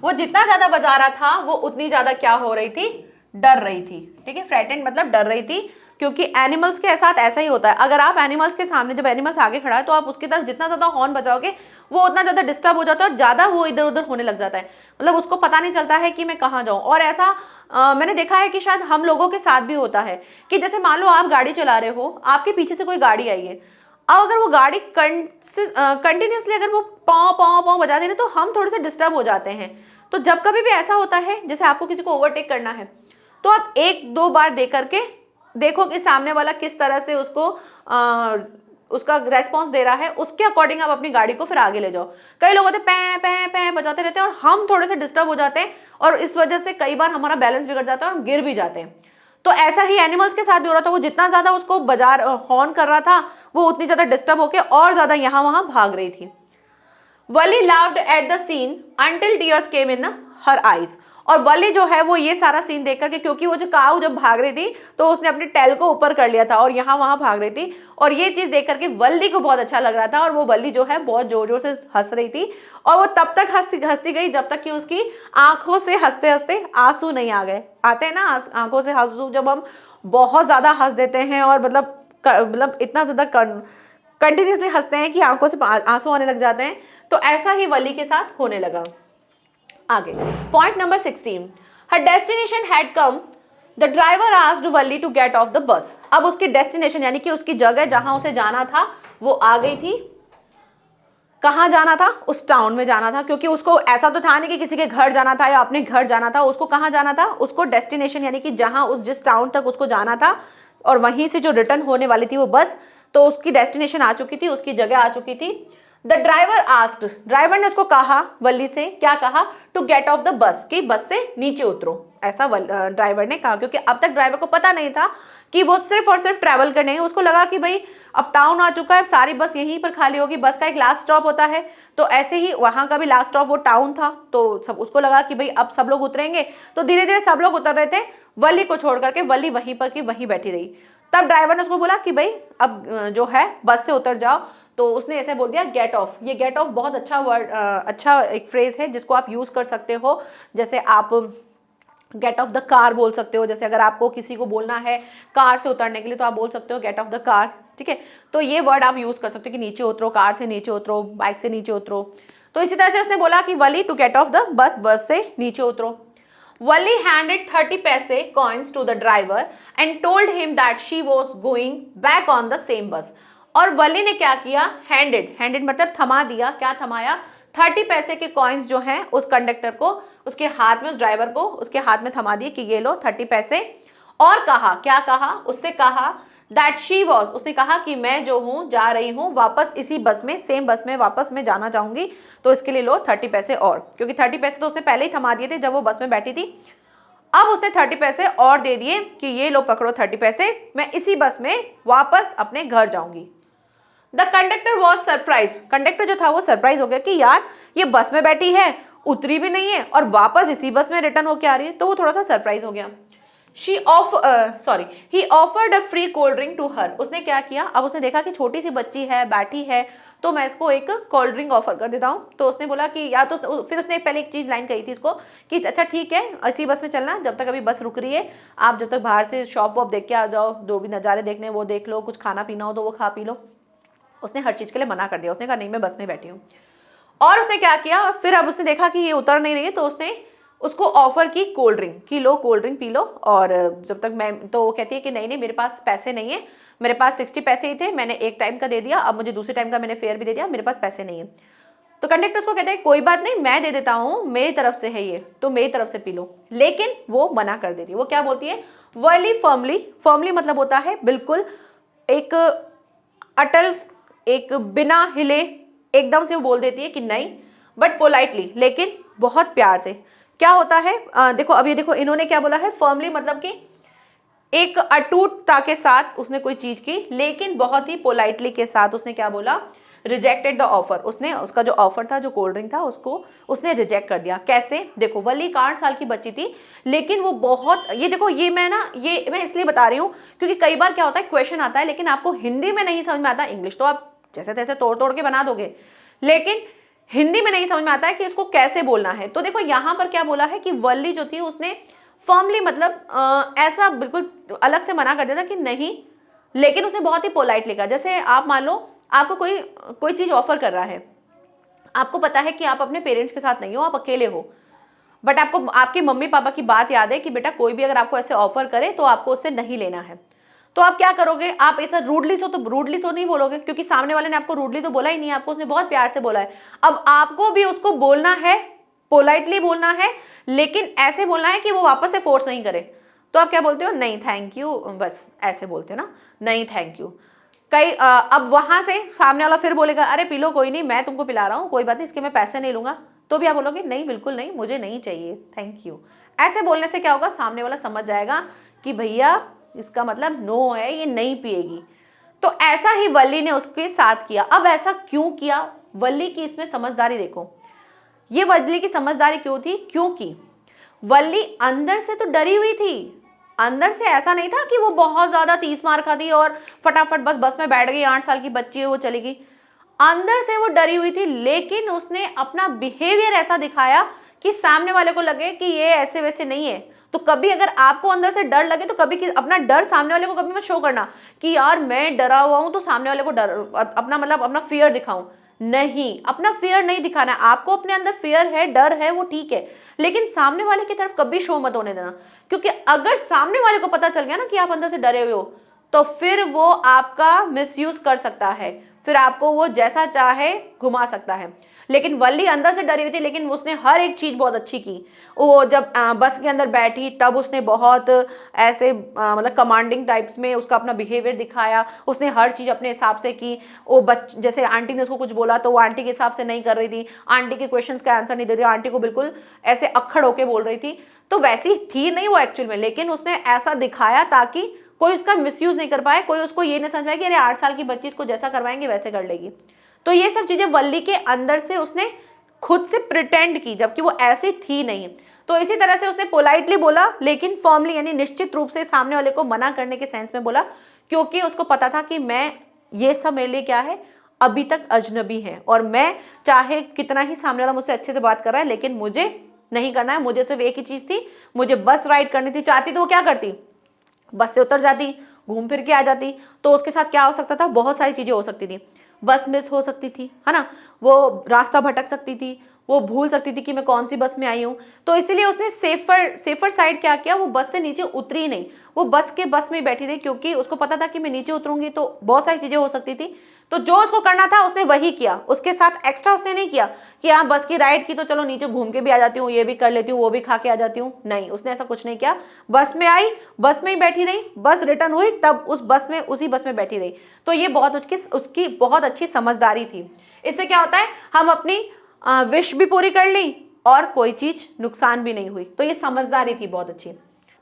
वो जितना ज्यादा बजा रहा था वो उतनी ज्यादा क्या हो रही थी, डर रही थी। ठीक है, फ्राइटेंड मतलब डर रही थी, क्योंकि एनिमल्स के साथ ऐसा ही होता है। अगर आप एनिमल्स के सामने, जब एनिमल्स आगे खड़ा है तो आप उसकी तरफ जितना ज्यादा हॉर्न बजाओगे वो उतना ज्यादा डिस्टर्ब हो जाता है और ज्यादा वो इधर उधर होने लग जाता है, मतलब उसको पता नहीं चलता है कि मैं कहाँ जाऊँ। और ऐसा मैंने देखा है कि शायद हम लोगों के साथ भी होता है कि जैसे मान लो आप गाड़ी चला रहे हो, आपके पीछे से कोई गाड़ी आई है, अब अगर वो गाड़ी कंटिन्यूसली अगर वो पौ पौ पौ बजा दे रहे तो हम थोड़े से डिस्टर्ब हो जाते हैं। तो जब कभी भी ऐसा होता है, जैसे आपको किसी को ओवरटेक करना है, तो आप एक दो बार देख करके देखो कि सामने वाला किस तरह से उसको उसका रेस्पॉन्स दे रहा है, उसके अकॉर्डिंग आप अपनी गाड़ी को फिर आगे ले जाओ। कई लोग होते हैं पै पै बजाते रहते हैं और हम थोड़े से डिस्टर्ब हो जाते हैं और इस वजह से कई बार हमारा बैलेंस बिगड़ जाता है और गिर भी जाते हैं। तो ऐसा ही एनिमल्स के साथ भी हो रहा था, वो जितना ज्यादा उसको हॉर्न कर रहा था वो उतनी ज्यादा डिस्टर्ब होकर और ज्यादा यहाँ वहां भाग रही थी। Wally laughed at the scene until tears came in her eyes. और वली जो है वो ये सारा सीन देख करके, क्योंकि वो जो काऊ जब भाग रही थी तो उसने अपने टेल को ऊपर कर लिया था और यहाँ वहां भाग रही थी, और ये चीज देख करके वली को बहुत अच्छा लग रहा था और वो वली जो है बहुत जोर जोर से हंस रही थी। और वो तब तक हंसती गई जब तक कि उसकी आंखों से हंसते हंसते आंसू नहीं आ गए। आते हैं ना आंखों से आंसू, जब हम बहुत ज्यादा हंस देते हैं और मतलब इतना ज्यादा कंटिन्यूसली हंसते हैं कि आंखों से आंसू आने लग जाते हैं, तो ऐसा ही वली के साथ होने लगा। आगे point number 16, her destination had come, the driver asked Valli to get off the bus. अब उसकी डेस्टिनेशन यानी कि उसकी जगह जहां उसे जाना था वो आ गई थी। कहाँ जाना था, उस टाउन में जाना था, क्योंकि उसको ऐसा तो था नहीं कि किसी के घर जाना था या अपने घर जाना था। उसको कहाँ जाना था, उसको डेस्टिनेशन यानी कि जहां जिस टाउन तक उसको जाना था और वहीं से जो रिटर्न होने वाली थी वो बस, तो उसकी डेस्टिनेशन आ चुकी थी, उसकी जगह आ चुकी थी। द ड्राइवर आस्क्ड, ड्राइवर ने उसको कहा, वली से क्या कहा, टू गेट ऑफ द बस, कि बस से नीचे उतरो, ऐसा ड्राइवर ने कहा। क्योंकि अब तक ड्राइवर को पता नहीं था कि वो सिर्फ और सिर्फ ट्रैवल करने है। उसको लगा कि भाई अब टाउन आ चुका है, सारी बस यहीं पर खाली होगी, बस का एक लास्ट स्टॉप होता है, तो ऐसे ही वहां का भी लास्ट स्टॉप वो टाउन था। तो सब उसको लगा कि भाई अब सब लोग उतरेंगे, तो धीरे धीरे सब लोग उतर रहे थे, वली को छोड़ करके वली वहीं पर की वहीं बैठी रही। तब ड्राइवर ने उसको बोला कि भाई अब जो है बस से उतर जाओ, तो उसने ऐसे बोल दिया गेट ऑफ। ये गेट ऑफ बहुत अच्छा वर्ड, अच्छा एक फ्रेज है जिसको आप यूज कर सकते हो। जैसे आप गेट ऑफ द कार बोल सकते हो, जैसे अगर आपको किसी को बोलना है कार से उतरने के लिए तो आप बोल सकते हो गेट ऑफ द कार, ठीक है। तो ये वर्ड आप यूज कर सकते हो कि नीचे उतरो, कार से नीचे उतरो, बाइक से नीचे उतरो। तो इसी तरह से उसने बोला कि Wally to get off the bus, bus से नीचे उतरो। वली हैंडेड 30 पैसे coins to the driver and told him that she was going back on the same bus. और वली ने क्या किया, हैंडेड, हैंडेड मतलब थमा दिया, क्या थमाया, 30 पैसे के कॉइन्स जो हैं उस कंडक्टर को, उसके हाथ में, उस ड्राइवर को उसके हाथ में थमा दिए कि ये लो 30 पैसे। और कहा, क्या कहा, उससे कहा दैट शी वॉज, उसने कहा कि मैं जो हूँ जा रही हूँ वापस इसी बस में, सेम बस में वापस मैं जाना चाहूंगी, तो इसके लिए लो 30 पैसे और, क्योंकि 30 पैसे तो उसने पहले ही थमा दिए थे जब वो बस में बैठी थी। अब उसने 30 पैसे और दे दिए कि ये लो पकड़ो 30 पैसे, मैं इसी बस में वापस अपने घर जाऊंगी। The conductor was surprise, conductor जो था वो सरप्राइज हो गया कि यार ये बस में बैठी है, उतरी भी नहीं है और वापस इसी बस में रिटर्न होके आ रही है, तो वो थोड़ा सा सरप्राइज हो गया। He offered a free cold drink to her, उसने क्या किया, अब उसने देखा कि छोटी सी बच्ची है, बैठी है, तो मैं इसको एक कोल्ड ड्रिंक ऑफर कर देता हूँ। तो उसने बोला कि या तो फिर उसने पहले एक चीज लाइन कही थी इसको कि अच्छा ठीक है इसी बस में चलना, जब तक अभी बस रुक रही है आप जब तक बाहर से शॉप वॉप देख के आ जाओ, जो भी नज़ारे देखने वो देख लो, कुछ खाना पीना हो तो वो खा पी लो। उसने हर चीज़ के लिए मना कर दिया, उसने कहा नहीं मैं बस में बैठी हूँ। और उसने क्या किया, फिर अब उसने देखा कि ये उतर नहीं रही है, तो उसने उसको ऑफर की कोल्ड ड्रिंक कि लो कोल्ड ड्रिंक पी लो, और जब तक मैं, तो वो कहती है कि नहीं नहीं मेरे पास पैसे नहीं है, मेरे पास 60 पैसे ही थे, मैंने एक टाइम का दे दिया, अब मुझे दूसरे टाइम का मैंने फेयर भी दे दिया, मेरे पास पैसे नहीं है। तो कंडक्टर उसको कहते हैं कोई बात नहीं मैं दे देता हूँ, मेरी तरफ से है ये, तो मेरी तरफ से पी लो। लेकिन वो मना कर देती है, वो क्या बोलती है, वर्ली फर्मली, फर्मली मतलब होता है बिल्कुल एक अटल, एक बिना हिले एकदम से वो बोल देती है कि नहीं, बट पोलाइटली, लेकिन बहुत प्यार से। क्या होता है देखो अब ये देखो इन्होंने क्या बोला है, फर्मली मतलब कि एक अटूटता के साथ उसने कोई चीज की, लेकिन बहुत ही पोलाइटली के साथ उसने क्या बोला, रिजेक्टेड द ऑफर, उसने उसका जो ऑफर था, जो कोल्ड ड्रिंक था, उसको उसने रिजेक्ट कर दिया। कैसे, देखो वली 8 साल की बच्ची थी, लेकिन वो बहुत, ये देखो ये मैं इसलिए बता रही हूँ क्योंकि कई बार क्या होता है क्वेश्चन आता है लेकिन आपको हिंदी में नहीं समझ में आता, इंग्लिश तो आप जैसे तैसे तोड़ तोड़ के बना दोगे, लेकिन हिंदी में नहीं समझ में आता है कि इसको कैसे बोलना है। तो देखो यहाँ पर क्या बोला है कि वल्ली जो थी उसने फर्मली मतलब ऐसा बिल्कुल अलग से मना कर दिया था कि नहीं, लेकिन उसने बहुत ही पोलाइटली कहा। जैसे आप मान लो आपको कोई चीज ऑफर कर रहा है, आपको पता है कि आप अपने पेरेंट्स के साथ नहीं हो, आप अकेले हो, बट आपको आपके मम्मी पापा की बात याद है कि बेटा कोई भी अगर आपको ऐसे ऑफर करे तो आपको उससे नहीं लेना है, तो आप क्या करोगे, आप ऐसा रूडली तो नहीं बोलोगे, क्योंकि सामने वाले ने आपको रूडली तो बोला ही नहीं, आपको उसने बहुत प्यार से बोला है। अब आपको भी उसको बोलना है, पोलाइटली बोलना है, लेकिन ऐसे बोलना है कि वो वापस से फोर्स नहीं करे। तो आप क्या बोलते हो, नहीं थैंक यू, बस ऐसे बोलते हो ना, नहीं थैंक यू। अब वहां से सामने वाला फिर बोलेगा अरे पी लो, कोई नहीं मैं तुमको पिला रहा हूँ, कोई बात नहीं, इसके मैं पैसे नहीं लूंगा, तो भी आप बोलोगे नहीं बिल्कुल नहीं, मुझे नहीं चाहिए, थैंक यू। ऐसे बोलने से क्या होगा, सामने वाला समझ जाएगा कि भैया इसका मतलब नो है, ये नहीं पिएगी। तो ऐसा ही वल्ली ने उसके साथ किया। अब ऐसा क्यों किया, वल्ली की इसमें समझदारी देखो, ये वल्ली की समझदारी क्यों थी, क्योंकि वल्ली अंदर से तो डरी हुई थी, अंदर से ऐसा नहीं था कि वो बहुत ज्यादा 30 मार खा दी और फटाफट बस में बैठ गई, 8 साल की बच्ची है वो चली गई, अंदर से वो डरी हुई थी, लेकिन उसने अपना बिहेवियर ऐसा दिखाया कि सामने वाले को लगे कि ये ऐसे वैसे नहीं है। तो कभी अगर आपको अंदर से डर लगे तो कभी अपना डर सामने वाले को कभी मत शो करना कि यार मैं डरा हुआ हूं तो सामने वाले को डर, अपना मतलब अपना फियर दिखाऊं, नहीं, अपना फियर नहीं दिखाना है आपको, अपने अंदर फियर है, डर है, वो ठीक है, लेकिन सामने वाले की तरफ कभी शो मत होने देना, क्योंकि अगर सामने वाले को पता चल गया ना कि आप अंदर से डरे हुए हो, तो फिर वो आपका मिसयूज कर सकता है, फिर आपको वो जैसा चाहे घुमा सकता है। लेकिन वल्ली अंदर से डरी हुई थी, लेकिन उसने हर एक चीज बहुत अच्छी की। वो जब बस के अंदर बैठी तब उसने बहुत ऐसे मतलब कमांडिंग टाइप्स में उसका अपना बिहेवियर दिखाया, उसने हर चीज अपने हिसाब से की। वो जैसे आंटी ने उसको कुछ बोला तो वो आंटी के हिसाब से नहीं कर रही थी, आंटी के क्वेश्चंस का आंसर नहीं दे रही, आंटी को बिल्कुल ऐसे अक्खड़ होके बोल रही थी, तो वैसी थी नहीं वो एक्चुअल में, लेकिन उसने ऐसा दिखाया ताकि कोई उसका मिसयूज नहीं कर पाए, कोई उसको ये नहीं समझ पाए कि अरे 8 साल की बच्ची इसको जैसा करवाएंगे वैसे कर लेगी। तो ये सब चीजें वल्ली के अंदर से उसने खुद से प्रिटेंड की, जबकि वो ऐसी थी नहीं। तो इसी तरह से उसने पोलाइटली बोला, लेकिन फॉर्मली यानी निश्चित रूप से सामने वाले को मना करने के सेंस में बोला, क्योंकि उसको पता था कि मैं, ये सब मेरे लिए क्या है, अभी तक अजनबी है, और मैं चाहे कितना ही सामने वाला मुझसे अच्छे से बात कर रहा है लेकिन मुझे नहीं करना है। मुझे सिर्फ एक ही चीज थी, मुझे बस राइड करनी थी। चाहती तो वो क्या करती, बस से उतर जाती, घूम फिर के आ जाती। तो उसके साथ क्या हो सकता था, बहुत सारी चीजें हो सकती थी। बस मिस हो सकती थी, है ना, वो रास्ता भटक सकती थी, वो भूल सकती थी कि मैं कौन सी बस में आई हूँ। तो इसीलिए उसने सेफर साइड क्या किया, वो बस से नीचे उतरी नहीं, वो बस में ही बैठी रही, क्योंकि उसको पता था कि मैं नीचे उतरूंगी तो बहुत सारी चीजें हो सकती थी। तो जो उसको करना था उसने वही किया, उसके साथ एक्स्ट्रा उसने नहीं किया कि हाँ बस की राइड की तो चलो नीचे घूम के भी आ जाती हूँ, ये भी कर लेती हूँ, वो भी खा के आ जाती हूँ। नहीं, उसने ऐसा कुछ नहीं किया। बस में आई, बस में ही बैठी रही, बस रिटर्न हुई तब उसी बस में बैठी रही। तो ये बहुत उसकी बहुत अच्छी समझदारी थी। इससे क्या होता है, हम अपनी विश भी पूरी कर ली और कोई चीज नुकसान भी नहीं हुई। तो ये समझदारी थी बहुत अच्छी।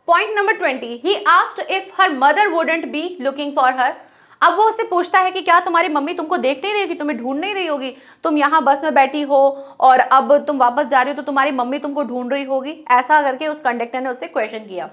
Point number 20, he asked if her mother wouldn't be looking for her. अब वो उससे पूछता है कि क्या तुम्हारी मम्मी तुमको देख नहीं रही होगी, तुम्हें ढूंढ नहीं रही होगी, तुम यहाँ बस में बैठी हो और अब तुम वापस जा रही हो तो तुम्हारी मम्मी तुमको ढूंढ रही होगी। ऐसा करके उस कंडक्टर ने उससे क्वेश्चन किया।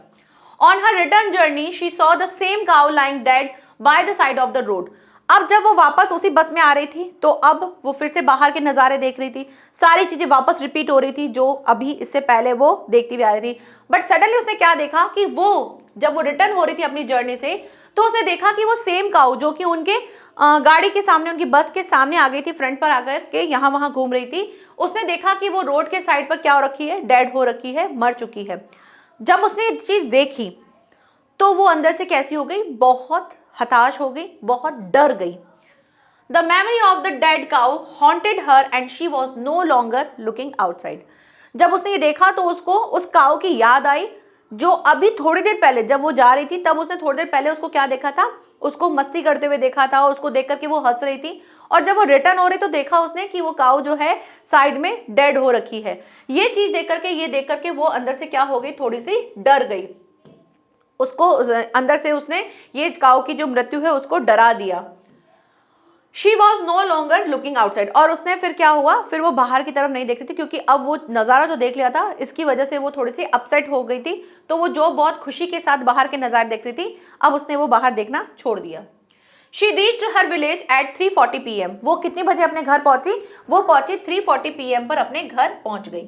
On her return journey she saw the same cow lying dead by the side of the road. अब जब वो वापस उसी बस में आ रही थी तो अब वो फिर से बाहर के नज़ारे देख रही थी, सारी चीजें वापस रिपीट हो रही थी जो अभी इससे पहले वो देखती हुई आ रही थी। बट सडनली उसने क्या देखा कि वो जब वो रिटर्न हो रही थी अपनी जर्नी से, तो उसने देखा कि वो सेम काऊ जो कि उनके गाड़ी के सामने, उनकी बस के सामने आ गई थी, फ्रंट पर आकर के यहाँ वहां घूम रही थी, उसने देखा कि वो रोड के साइड पर क्या हो रखी है, डेड हो रखी है, मर चुकी है। जब उसने ये चीज देखी तो वो अंदर से कैसी हो गई, बहुत हताश हो गई, बहुत डर गई। The memory of the dead cow haunted her and she was no longer looking outside. जब उसने ये देखा तो उसको उस काऊ की याद आई जो अभी थोड़ी देर पहले जब वो जा रही थी तब उसने थोड़ी देर पहले उसको क्या देखा था, उसको मस्ती करते हुए देखा था और उसको देख करके वो हंस रही थी। और जब वो रिटर्न हो रही तो देखा उसने कि वो काऊ जो है साइड में डेड हो रखी है। ये चीज देख करके वो अंदर से क्या हो गई, थोड़ी सी डर गई। उसको अंदर से उसने ये काऊ की जो मृत्यु है उसको डरा दिया। She was no longer looking outside. और उसने फिर क्या हुआ, फिर वो बाहर की तरफ नहीं देख रही थी क्योंकि अब वो नज़ारा जो देख लिया था इसकी वजह से वो थोड़ी सी अपसेट हो गई थी। तो वो जो बहुत खुशी के साथ बाहर के नज़ारे देख रही थी, अब उसने वो बाहर देखना छोड़ दिया। She reached her village at 3:40 PM। वो कितने बजे अपने घर पहुंची, वो पहुंची 3:40 PM पर अपने घर पहुंच गई।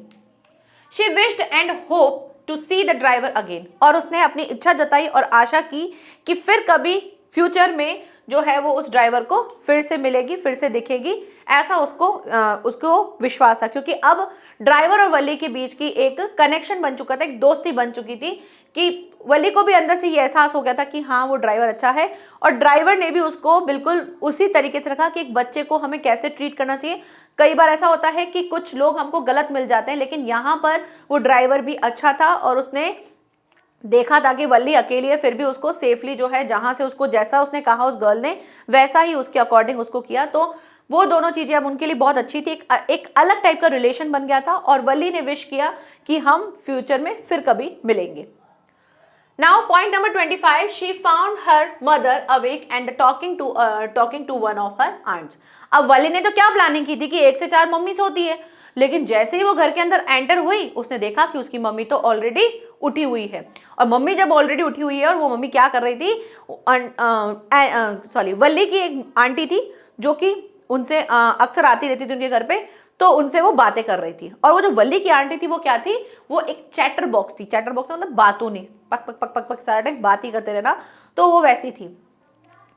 She wished and hope to see the driver again. और उसने अपनी इच्छा जताई और आशा की कि फिर कभी फ्यूचर में जो है वो उस ड्राइवर को फिर से मिलेगी, फिर से दिखेगी, ऐसा उसको विश्वास था। क्योंकि अब ड्राइवर और वली के बीच की एक कनेक्शन बन चुका था, एक दोस्ती बन चुकी थी कि वली को भी अंदर से ये एहसास हो गया था कि हाँ वो ड्राइवर अच्छा है, और ड्राइवर ने भी उसको बिल्कुल उसी तरीके से रखा कि एक बच्चे को हमें कैसे ट्रीट करना चाहिए। कई बार ऐसा होता है कि कुछ लोग हमको गलत मिल जाते हैं, लेकिन यहाँ पर वो ड्राइवर भी अच्छा था और उसने देखा था कि वल्ली अकेली है, फिर भी उसको सेफली जो है जहां से उसको जैसा उसने कहा उस गर्ल ने वैसा ही उसके अकॉर्डिंग उसको किया। तो वो दोनों चीजें अब उनके लिए बहुत अच्छी थी, एक अलग टाइप का रिलेशन बन गया था। और वल्ली ने विश किया कि हम फ्यूचर में फिर कभी मिलेंगे। Now point number 25, she found her mother awake and talking to one of her aunts. अब वल्ली ने तो क्या प्लानिंग की थी कि 1 से 4 मम्मी सोती है, लेकिन जैसे ही वो घर के अंदर एंटर हुई उसने देखा कि उसकी मम्मी तो ऑलरेडी उठी हुई है। और मम्मी जब ऑलरेडी उठी हुई है और वो मम्मी क्या कर रही थी, वल्ली की एक आंटी थी जो कि उनसे अक्सर आती रहती थी उनके घर पे, तो उनसे वो बातें कर रही थी। और वो जो वल्ली की आंटी थी वो क्या थी, वो एक चैटर बॉक्स थी। चैटर बॉक्स मतलब बातों नहीं, पक पक पक पक पक सारा टाइम बात ही करते रहना, तो वो वैसी थी।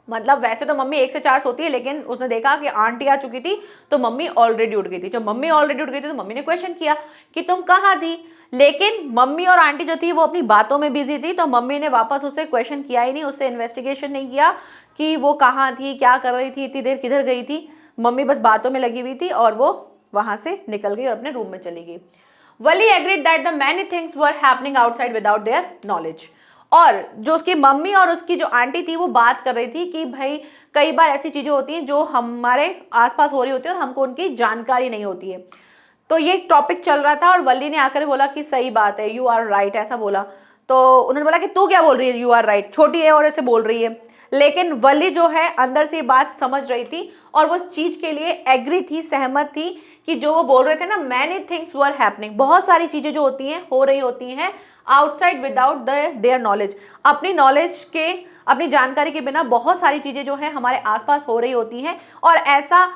मतलब वैसे तो मम्मी 1 से 4 सोती है, लेकिन उसने देखा कि आंटी आ चुकी थी तो मम्मी ऑलरेडी उठ गई थी। जब मम्मी ऑलरेडी उठ गई थी तो मम्मी ने क्वेश्चन किया कि तुम कहाँ थी, लेकिन मम्मी और आंटी जो थी वो अपनी बातों में बिजी थी, तो मम्मी ने वापस उससे क्वेश्चन किया ही नहीं, उससे इन्वेस्टिगेशन नहीं किया कि वो कहाँ थी, क्या कर रही थी, इतनी देर किधर गई थी। मम्मी बस बातों में लगी हुई थी और वो वहां से निकल गई और अपने रूम में चली गई। Wally agreed that the many things were happening outside without their knowledge. और जो उसकी मम्मी और उसकी जो आंटी थी वो बात कर रही थी कि भाई कई बार ऐसी चीजें होती हैं जो हमारे आसपास हो रही होती है और हमको उनकी जानकारी नहीं होती है। तो ये टॉपिक चल रहा था और वल्ली ने आकर बोला कि सही बात है, यू आर राइट, ऐसा बोला। तो उन्होंने बोला कि तू क्या बोल रही है, यू आर राइट, छोटी है और ऐसे बोल रही है। लेकिन वली जो है अंदर से बात समझ रही थी और वो इस चीज के लिए एग्री थी, सहमत थी कि जो वो बोल रहे थे ना, मैनी थिंग्स वर हैपनिंग, बहुत सारी चीजें जो होती हैं हो रही होती हैं आउटसाइड विदाउट देयर नॉलेज, अपनी नॉलेज के अपनी जानकारी के बिना बहुत सारी चीजें जो है हमारे आसपास हो रही होती हैं, और ऐसा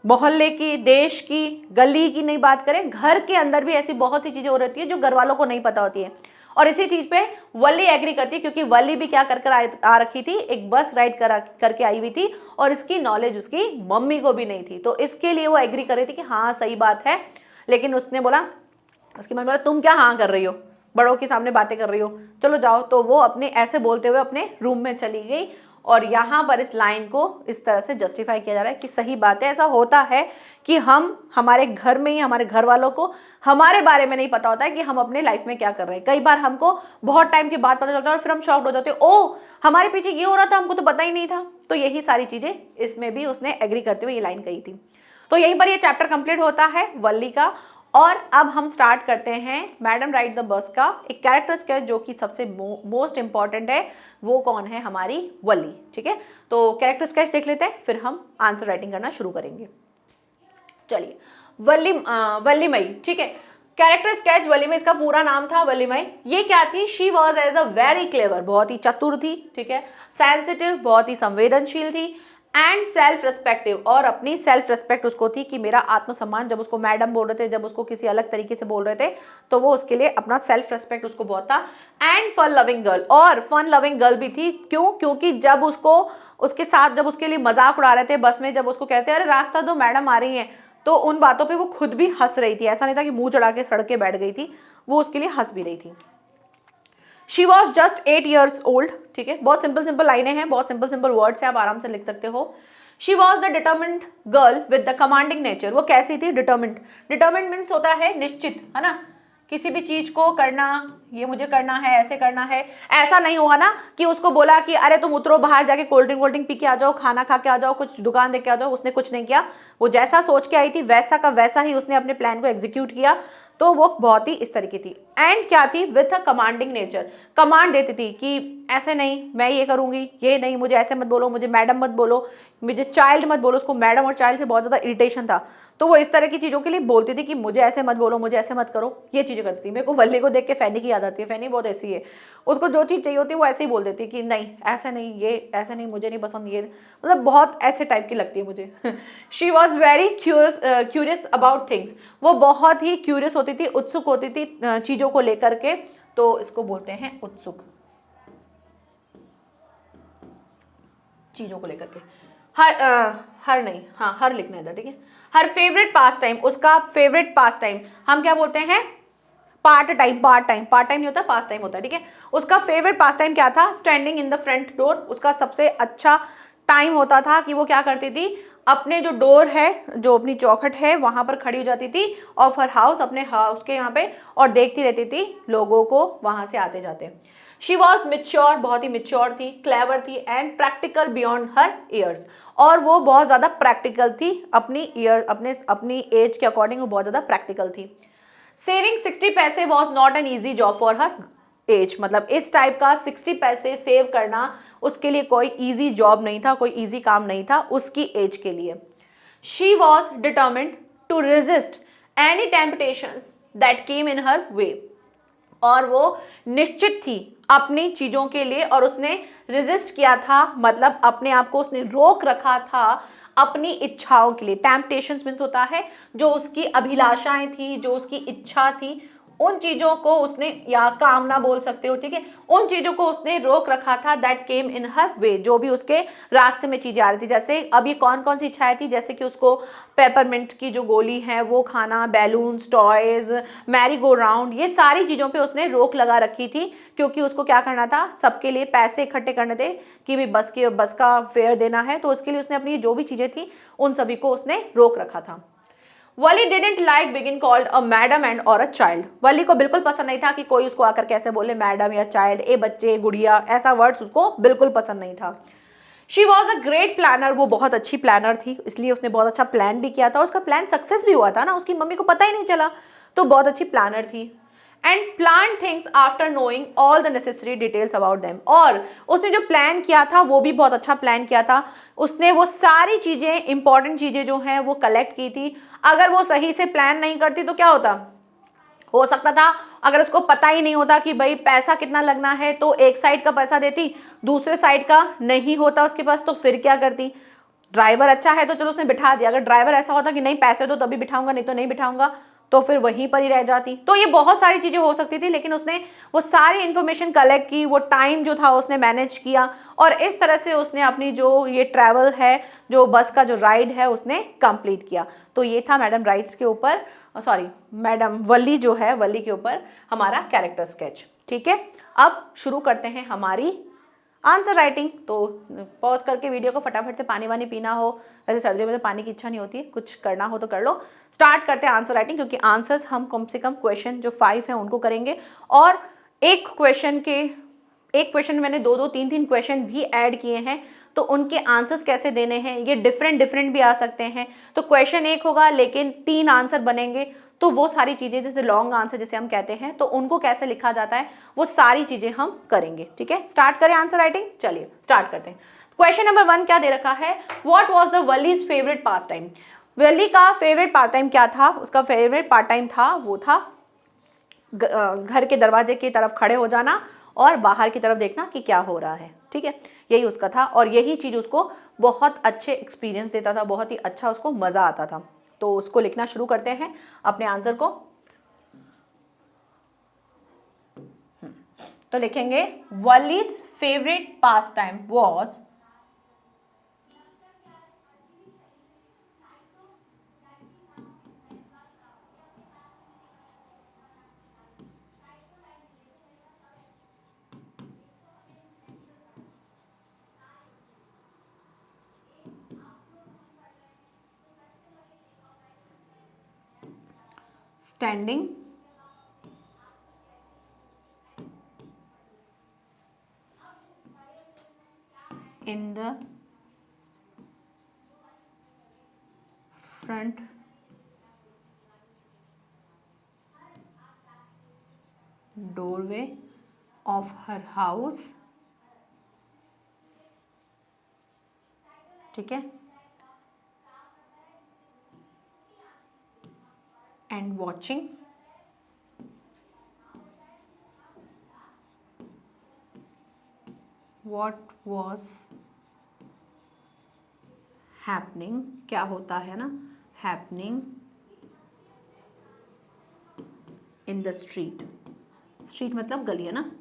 मोहल्ले की, देश की, गली की नहीं बात करें, घर के अंदर भी ऐसी बहुत सी चीजें हो रही है जो घर वालों को नहीं पता होती है। और इसी चीज पे वल्ली एग्री करती है, क्योंकि वल्ली भी क्या कर आ रखी थी, एक बस राइड करके आई हुई थी, और इसकी नॉलेज उसकी मम्मी को भी नहीं थी। तो इसके लिए वो एग्री कर रही थी कि हाँ सही बात है। लेकिन उसने बोला, उसकी मम्मी बोला तुम क्या हाँ कर रही हो, बड़ों के सामने बातें कर रही हो, चलो जाओ। तो वो अपने ऐसे बोलते हुए अपने रूम में चली गई। और यहाँ पर इस लाइन को इस तरह से जस्टिफाई किया जा रहा है कि सही बात है, ऐसा होता है कि हम हमारे घर में ही हमारे घर वालों को हमारे बारे में नहीं पता होता है कि हम अपने लाइफ में क्या कर रहे हैं। कई बार हमको बहुत टाइम के बाद पता चलता है और फिर हम शॉक्ड हो जाते हैं, ओ हमारे पीछे ये हो रहा था, हमको तो पता ही नहीं था। तो यही सारी चीजें इसमें भी उसने एग्री करते हुए ये लाइन कही थी। तो यहीं पर ये चैप्टर कंप्लीट होता है वल्ली का। और अब हम स्टार्ट करते हैं मैडम राइड द बस का एक कैरेक्टर स्केच, जो कि सबसे मोस्ट इंपॉर्टेंट है। वो कौन है? हमारी वल्ली। ठीक है, तो कैरेक्टर स्केच देख लेते हैं, फिर हम आंसर राइटिंग करना शुरू करेंगे। चलिए, वल्लीमई। ठीक है, कैरेक्टर स्केच वल्लीमई, इसका पूरा नाम था वल्लीमई। ये क्या थी? She was as a very clever, बहुत ही चतुर थी। ठीक है, सेंसिटिव, बहुत ही संवेदनशील थी, एंड सेल्फ रिस्पेक्टिव, और अपनी सेल्फ रिस्पेक्ट उसको थी कि मेरा आत्मसम्मान, जब उसको मैडम बोल रहे थे, जब उसको किसी अलग तरीके से बोल रहे थे, तो वो उसके लिए अपना सेल्फ रिस्पेक्ट उसको बहुत था। एंड फन लविंग गर्ल, और फन लविंग गर्ल भी थी। क्यों? क्योंकि जब उसको उसके साथ जब उसके लिए मजाक उड़ा रहे थे बस में, जब उसको कहते अरे रास्ता दो मैडम आ रही हैं, तो उन बातों पे वो खुद भी हंस रही थी। ऐसा नहीं था कि मुंह चढ़ा के सड़ के बैठ गई थी, वो उसके लिए हंस भी रही थी। She was just 8 years old। ठीक है, बहुत सिंपल लाइनें हैं, बहुत सिंपल वर्ड्स हैं, आप आराम से लिख सकते हो। She was the determined girl with the commanding nature। वो कैसी थी? डिटर्मिन्ड मीन्स होता है निश्चित, है ना, किसी भी चीज को करना, ये मुझे करना है, ऐसे करना है। ऐसा नहीं हुआ ना कि उसको बोला कि अरे तुम उतरो बाहर जाके कोल्ड ड्रिंक पी के आ जाओ, खाना खा के आ जाओ, कुछ दुकान देख के आ जाओ। उसने कुछ नहीं किया, वो जैसा सोच के आई थी वैसा का वैसा ही उसने अपने प्लान को एग्जीक्यूट किया। तो वो बहुत ही इस तरीके थी। एंड क्या थी? With a commanding nature, command देती थी कि ऐसे नहीं, मैं ये करूंगी, ये नहीं, मुझे ऐसे मत बोलो, मुझे मैडम मत बोलो, मुझे चाइल्ड मत बोलो। उसको मैडम और चाइल्ड से बहुत ज़्यादा इरिटेशन था, तो वो इस तरह की चीज़ों के लिए बोलती थी कि मुझे ऐसे मत बोलो, मुझे ऐसे मत करो, ये चीज़ें करती थी। मेरे को वल्ली को देख के फैनी की याद आती है। फैनी बहुत ऐसी है, उसको जो चीज़ चाहिए होती है वो ऐसे ही बोल देती है कि नहीं ऐसा नहीं, ये ऐसा नहीं, मुझे नहीं पसंद, ये मतलब बहुत ऐसे टाइप की लगती है मुझे। She was very curious about things. वो बहुत ही क्यूरियस होती थी, उत्सुक होती थी चीज़ों को लेकर के, तो इसको बोलते हैं उत्सुक, चीज़ों को लेकर के। हर नहीं, हाँ हर लिखना है इधर। ठीक है, हर फेवरेट पास टाइम, उसका फेवरेट पास टाइम हम क्या बोलते हैं? पार्ट टाइम नहीं होता, पास टाइम होता है। ठीक है, उसका फेवरेट पास टाइम क्या था? Standing in the front door. उसका सबसे अच्छा टाइम होता था कि वो क्या करती थी? अपने जो डोर है, जो अपनी चौखट है, वहां पर खड़ी हो जाती थी ऑफ हर हाउस, अपने हाउस के यहाँ पे, और देखती रहती थी लोगों को वहां से आते जाते। शी वॉज मिच्योर, बहुत ही मिच्योर थी, क्लेवर थी, and practical beyond her years, और वो बहुत ज़्यादा प्रैक्टिकल थी अपनी अपनी एज के अकॉर्डिंग, वो बहुत ज़्यादा प्रैक्टिकल थी। सेविंग 60 पैसे was not an easy job for her age, मतलब इस टाइप का 60 पैसे सेव करना उसके लिए कोई ईजी जॉब नहीं था, कोई ईजी काम नहीं था उसकी एज के लिए। She was determined to resist any temptations that came in her way, और वो निश्चित थी अपनी चीज़ों के लिए, और उसने रेजिस्ट किया था, मतलब अपने आप को उसने रोक रखा था अपनी इच्छाओं के लिए। टेम्पटेशंस मीन्स होता है जो उसकी अभिलाषाएं थी, जो उसकी इच्छा थी, उन चीज़ों को उसने, या कामना बोल सकते हो, ठीक है, उन चीज़ों को उसने रोक रखा था। दैट केम इन हर वे, जो भी उसके रास्ते में चीज़ें आ रही थी। जैसे अब ये कौन कौन सी इच्छाएं थी? जैसे कि उसको पेपरमिंट की जो गोली है वो खाना, balloons, toys, merry go round, ये सारी चीज़ों पे उसने रोक लगा रखी थी, क्योंकि उसको क्या करना था? सबके लिए पैसे इकट्ठे करने थे कि भी बस का फेयर देना है, तो उसके लिए उसने अपनी जो भी चीज़ें थी उन सभी को उसने रोक रखा था। वली डिडेंट लाइक बिगिन कॉल्ड अ मैडम एंड और अ चाइल्ड। वली को बिल्कुल पसंद नहीं था कि कोई उसको आकर कैसे बोले मैडम या चाइल्ड, ए बच्चे, गुड़िया, ऐसा वर्ड्स उसको बिल्कुल पसंद नहीं था। She was a great planner, वो बहुत अच्छी प्लानर थी, इसलिए उसने बहुत अच्छा प्लान भी किया था। उसका प्लान सक्सेस भी हुआ था ना, उसकी मम्मी को पता ही नहीं चला, तो बहुत अच्छी प्लानर थी। And plan things after knowing all the necessary details about them, और उसने जो प्लान किया था वो भी बहुत अच्छा प्लान किया था। उसने वो सारी चीज़ें, इंपॉर्टेंट चीज़ें जो हैं वो कलेक्ट की थी। अगर वो सही से प्लान नहीं करती तो क्या होता? हो सकता था अगर उसको पता ही नहीं होता कि भाई पैसा कितना लगना है तो एक साइड का पैसा देती, दूसरे साइड का नहीं होता उसके पास तो फिर क्या करती। ड्राइवर अच्छा है तो चलो उसने बिठा दिया, अगर ड्राइवर ऐसा होता कि नहीं पैसे दो तभी बिठाऊंगा नहीं तो नहीं बिठाऊंगा तो फिर वहीं पर ही रह जाती। तो ये बहुत सारी चीजें हो सकती थी, लेकिन उसने वो सारी इंफॉर्मेशन कलेक्ट की, वो टाइम जो था उसने मैनेज किया और इस तरह से उसने अपनी जो ये ट्रैवल है, जो बस का जो राइड है उसने कंप्लीट किया। तो ये था मैडम राइट्स के ऊपर, सॉरी मैडम वल्ली जो है, वल्ली के ऊपर हमारा कैरेक्टर स्केच। ठीक है, अब शुरू करते हैं हमारी आंसर राइटिंग। तो पॉज करके वीडियो को फटाफट से पानी वानी पीना हो, वैसे सर्दियों में तो पानी की इच्छा नहीं होती है, कुछ करना हो तो कर लो। स्टार्ट करते हैं आंसर राइटिंग, क्योंकि आंसर्स हम कम से कम क्वेश्चन जो 5 हैं उनको करेंगे और एक क्वेश्चन मैंने 2-2 3-3 क्वेश्चन भी ऐड किए हैं, तो उनके आंसर्स कैसे देने हैं ये डिफरेंट भी आ सकते हैं। तो क्वेश्चन एक होगा लेकिन 3 आंसर बनेंगे, तो वो सारी चीज़ें जैसे लॉन्ग आंसर जिसे हम कहते हैं, तो उनको कैसे लिखा जाता है वो सारी चीज़ें हम करेंगे। ठीक है, स्टार्ट करें आंसर राइटिंग। चलिए स्टार्ट करते हैं। क्वेश्चन नंबर 1 क्या दे रखा है, what was the Wally's favourite pastime. Wally का फेवरेट पार्ट टाइम क्या था, उसका फेवरेट पार्ट टाइम था वो था घर के दरवाजे की तरफ खड़े हो जाना और बाहर की तरफ देखना कि क्या हो रहा है। ठीक है, यही उसका था और यही चीज़ उसको बहुत अच्छे एक्सपीरियंस देता था, बहुत ही अच्छा उसको मज़ा आता था। तो उसको लिखना शुरू करते हैं अपने आंसर को। तो लिखेंगे Wally's favourite pastime was standing in the front doorway of her house। ठीक है, and watching what was happening, क्या होता है ना, happening in the street। street मतलब गली है ना।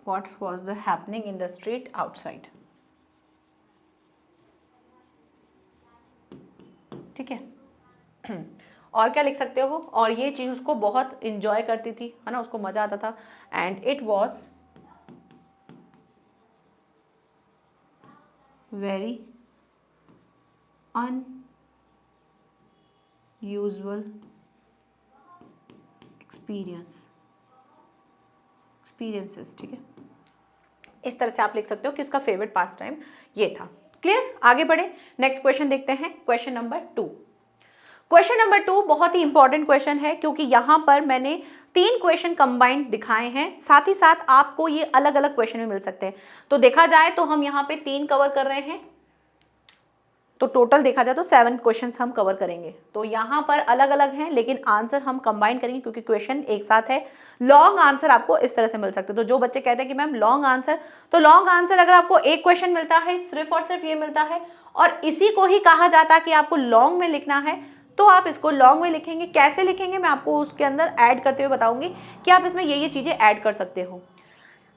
what was the happening in the street outside। ठीक है, और क्या लिख सकते हो, और ये चीज़ उसको बहुत इंजॉय करती थी, है ना, उसको मज़ा आता था। And it was very unusual experiences. ठीक है, इस तरह से आप लिख सकते हो कि उसका फेवरेट पास टाइम ये था। क्लियर, आगे बढ़े, नेक्स्ट क्वेश्चन देखते हैं। Question number 2। क्वेश्चन नंबर 2 बहुत ही इंपॉर्टेंट क्वेश्चन है, क्योंकि यहाँ पर मैंने 3 क्वेश्चन कंबाइंड दिखाए हैं, साथ ही साथ आपको ये अलग अलग क्वेश्चन भी मिल सकते हैं। तो देखा जाए तो हम यहाँ पे 3 कवर कर रहे हैं, तो टोटल देखा जाए तो 7 क्वेश्चंस हम कवर करेंगे। तो यहाँ पर अलग अलग हैं लेकिन आंसर हम कंबाइन करेंगे, क्योंकि क्वेश्चन एक साथ है। लॉन्ग आंसर आपको इस तरह से मिल सकते हैं। तो जो बच्चे कहते हैं कि मैम लॉन्ग आंसर, तो लॉन्ग आंसर अगर आपको एक क्वेश्चन मिलता है सिर्फ और सिर्फ ये मिलता है और इसी को ही कहा जाता है कि आपको लॉन्ग में लिखना है, तो आप इसको लॉन्ग में लिखेंगे। कैसे लिखेंगे मैं आपको उसके अंदर ऐड करते हुए बताऊंगी कि आप इसमें ये चीज़ें ऐड कर सकते हो।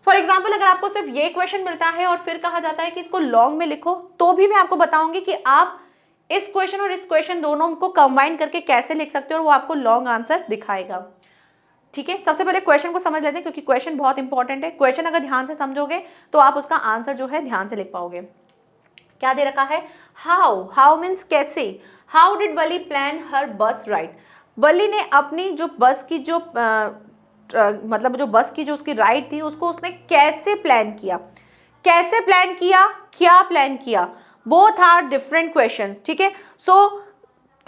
फॉर एग्जाम्पल अगर आपको सिर्फ ये क्वेश्चन मिलता है और फिर कहा जाता है कि इसको लॉन्ग में लिखो, तो भी मैं आपको बताऊंगी कि आप इस क्वेश्चन और इस क्वेश्चन दोनों को कंबाइन करके कैसे लिख सकते हो और वो आपको लॉन्ग आंसर दिखाएगा। ठीक है, सबसे पहले क्वेश्चन को समझ लेते हैं, क्योंकि क्वेश्चन बहुत इंपॉर्टेंट है। क्वेश्चन अगर ध्यान से समझोगे तो आप उसका आंसर जो है ध्यान से लिख पाओगे। क्या दे रखा है, हाउ मीन्स कैसे। How did Wally plan her bus ride. वली ने अपनी जो बस की जो मतलब जो बस की जो उसकी राइड थी उसको उसने कैसे प्लान किया। कैसे प्लान किया, क्या प्लान किया, बोथ आर डिफरेंट क्वेश्चंस। ठीक है, सो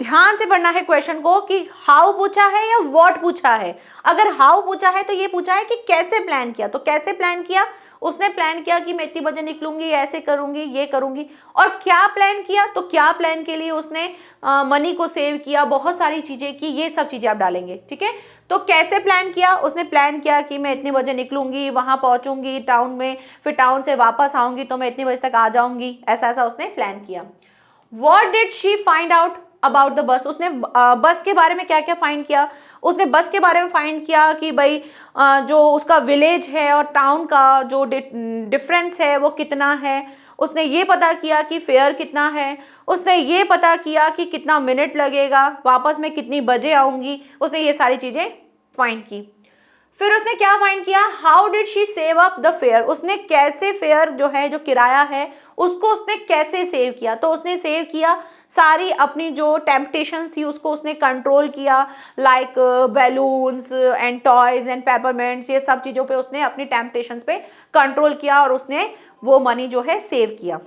ध्यान से पढ़ना है क्वेश्चन को कि हाउ पूछा है या व्हाट पूछा है। अगर हाउ पूछा है तो ये पूछा है कि कैसे प्लान किया, तो कैसे प्लान किया, उसने प्लान किया कि मैं इतनी बजे निकलूंगी, ऐसे करूंगी, ये करूंगी। और क्या प्लान किया, तो क्या प्लान के लिए उसने मनी को सेव किया, बहुत सारी चीजें की, ये सब चीजें आप डालेंगे, ठीक है। तो कैसे प्लान किया, उसने प्लान किया कि मैं इतनी बजे निकलूंगी, वहां पहुंचूंगी टाउन में, फिर टाउन से वापस आऊंगी तो मैं इतनी बजे तक आ जाऊंगी, ऐसा ऐसा उसने प्लान किया। What did she find out about the bus? उसने बस के बारे में क्या क्या फाइंड किया, उसने बस के बारे में फाइंड किया कि भाई जो उसका विलेज है और टाउन का जो डिफरेंस है वो कितना है, उसने ये पता किया कि फेयर कितना है, उसने ये पता किया कि कितना मिनट लगेगा, वापस मैं कितनी बजे आऊँगी, उसने ये सारी चीज़ें फाइंड की। फिर उसने क्या फाइंड किया, how did she save up the fair, उसने कैसे फेयर जो है, जो किराया है, उसको उसने कैसे सेव किया। तो उसने सेव किया, सारी अपनी जो टेम्पटेशंस थी उसको उसने कंट्रोल किया, like balloons and toys and peppermints, ये सब चीज़ों पे उसने अपनी टेम्पटेशंस पे कंट्रोल किया और उसने वो मनी जो है सेव किया।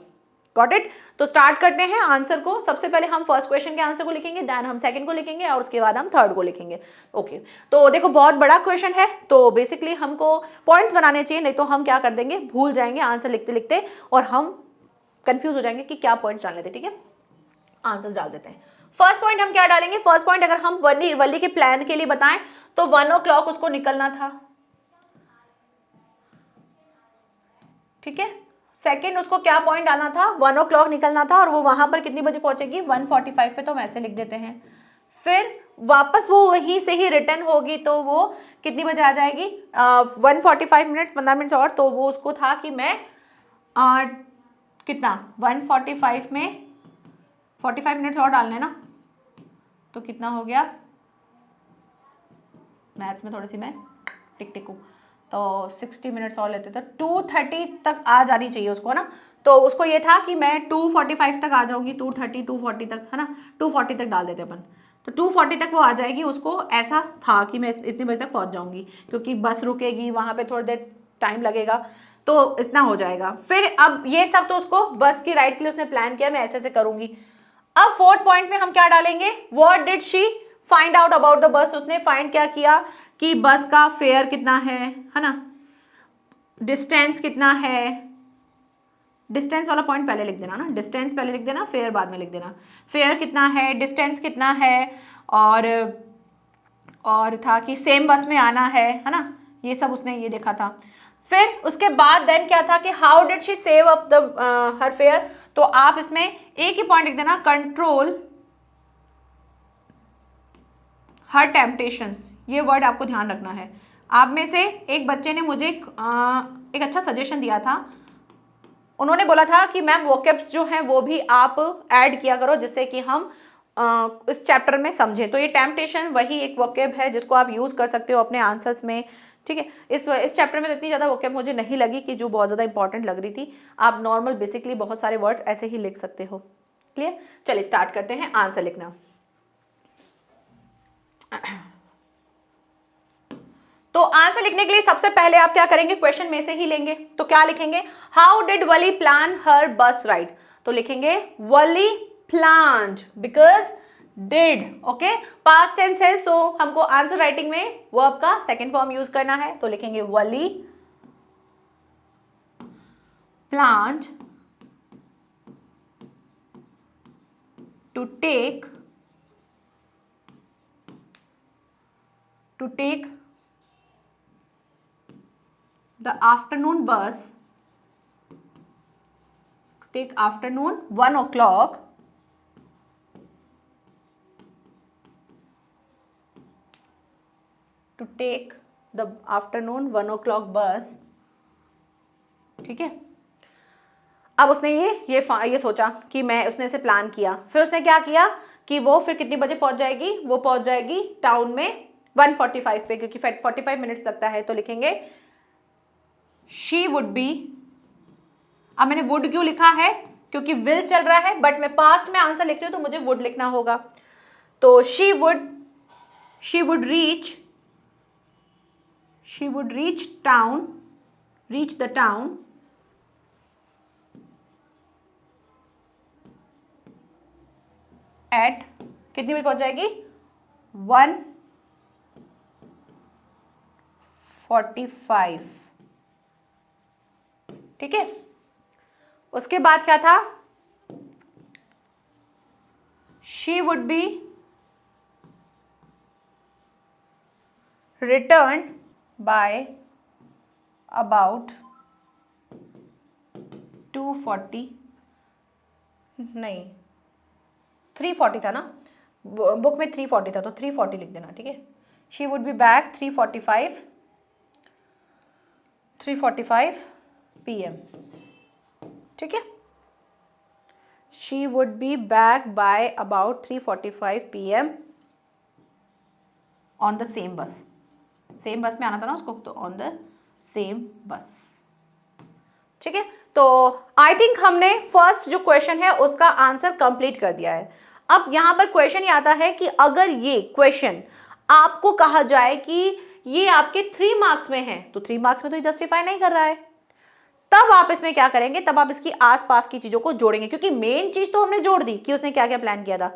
Got it. तो स्टार्ट करते हैं आंसर को। सबसे पहले हम फर्स्ट क्वेश्चन के आंसर को लिखेंगे, देन हम सेकंड को लिखेंगे और उसके बाद हम थर्ड को लिखेंगे। ओके तो देखो बहुत बड़ा क्वेश्चन है, तो बेसिकली हमको पॉइंट्स बनाने चाहिए, नहीं तो हम क्या कर देंगे, भूल जाएंगे आंसर लिखते लिखते और हम कंफ्यूज हो जाएंगे कि क्या पॉइंट्स डालने थे। ठीक है, आंसर्स डाल देते हैं। फर्स्ट पॉइंट हम क्या डालेंगे, फर्स्ट पॉइंट अगर हम वली के प्लान के लिए बताएं तो 1 o'clock उसको निकलना था, ठीक है। सेकंड उसको क्या पॉइंट डालना था, 1 o'clock निकलना था और वो वहां पर कितनी बजे पहुंचेगी, 1:45 पे, तो वैसे लिख देते हैं। फिर वापस वो वहीं से ही रिटर्न होगी तो वो कितनी बजे आ जाएगी, 1:45 मिनट, 15 मिनट और, तो वो उसको था कि मैं कितना 1:45 में 45 मिनट्स और डालने ना, तो कितना हो गया, मैथ्स में थोड़ी सी मैं टिक टिक हूँ, तो 60 मिनट्स और लेते थे, 2:30 तक आ जानी चाहिए उसको ना। तो उसको ये था कि मैं 2:45 तक आ जाऊंगी, 2:30 2:40 तक, है ना, 2:40 तक डाल देते अपन, तो 2:40 तक वो आ जाएगी। उसको ऐसा था कि मैं इतनी बजे तक पहुंच जाऊंगी, क्योंकि बस रुकेगी वहां पे, थोड़ी देर टाइम लगेगा, तो इतना हो जाएगा। फिर अब ये सब तो उसको बस की राइड के लिए उसने प्लान किया, मैं ऐसे ऐसे करूंगी। अब फोर्थ पॉइंट में हम क्या डालेंगे, what did she find out about the bus, उसने फाइंड क्या किया कि बस का फेयर कितना है ना, डिस्टेंस कितना है, डिस्टेंस वाला पॉइंट पहले लिख देना ना, डिस्टेंस पहले लिख देना, फेयर बाद में लिख देना। फेयर कितना है, डिस्टेंस कितना है, और था कि सेम बस में आना है ना, ये सब उसने ये देखा था। फिर उसके बाद देन क्या था कि how did she save up the her fair, तो आप इसमें एक ही पॉइंट लिख देना, कंट्रोल हर टेम्पटेशंस, ये वर्ड आपको ध्यान रखना है। आप में से एक बच्चे ने मुझे एक अच्छा सजेशन दिया था, उन्होंने बोला था कि मैम वोकैब्स जो हैं वो भी आप ऐड किया करो, जिससे कि हम इस चैप्टर में समझें। तो ये टेम्पटेशन वही एक वोकैब है जिसको आप यूज़ कर सकते हो अपने आंसर्स में, ठीक है। इस चैप्टर में इतनी ज़्यादा वोकैब मुझे नहीं लगी कि जो बहुत ज़्यादा इंपॉर्टेंट लग रही थी। आप नॉर्मल बेसिकली बहुत सारे वर्ड्स ऐसे ही लिख सकते हो। क्लियर, चलिए स्टार्ट करते हैं आंसर लिखना। तो आंसर लिखने के लिए सबसे पहले आप क्या करेंगे, क्वेश्चन में से ही लेंगे। तो क्या लिखेंगे, how did Wally plan her bus ride, तो लिखेंगे Wally planned, because did, okay, past tense है, सो हमको आंसर राइटिंग में वर्ब का सेकंड फॉर्म यूज करना है, तो लिखेंगे Wally planned to take the afternoon bus, to take afternoon 1 o'clock to take the afternoon 1 o'clock bus, ठीक है। अब उसने ये सोचा कि मैं, उसने इसे प्लान किया, फिर उसने क्या किया कि वो फिर कितनी बजे पहुंच जाएगी, वो पहुंच जाएगी टाउन में 1:45 पे, क्योंकि 45 मिनट्स लगता है, तो लिखेंगे शी वुड बी। अब मैंने वुड क्यों लिखा है, क्योंकि विल चल रहा है, बट मैं पास्ट में आंसर लिख रही हूं तो मुझे वुड लिखना होगा। तो she would reach the town at कितनी बजे पहुंच जाएगी? 1:45। ठीक है, उसके बाद क्या था? She would be return by about 2:40, नहीं 3:40 था ना, बुक में 3:40 था तो 3:40 लिख देना। ठीक है, she would be back 3:45 PM। ठीक है, she would be back by about 3:45 PM on the same बस। सेम बस में आना था ना उसको, तो ऑन द सेम बस। ठीक है, तो आई थिंक हमने फर्स्ट जो क्वेश्चन है उसका आंसर कंप्लीट कर दिया है। अब यहां पर क्वेश्चन ये आता है कि अगर ये क्वेश्चन आपको कहा जाए कि ये आपके 3 मार्क्स में है, तो 3 मार्क्स में तो ये जस्टिफाई नहीं कर रहा है, तब आप इसमें क्या करेंगे? तब आप इसकी आसपास की चीजों को जोड़ेंगे, क्योंकि मेन चीज तो हमने जोड़ दी कि उसने क्या क्या प्लान किया था।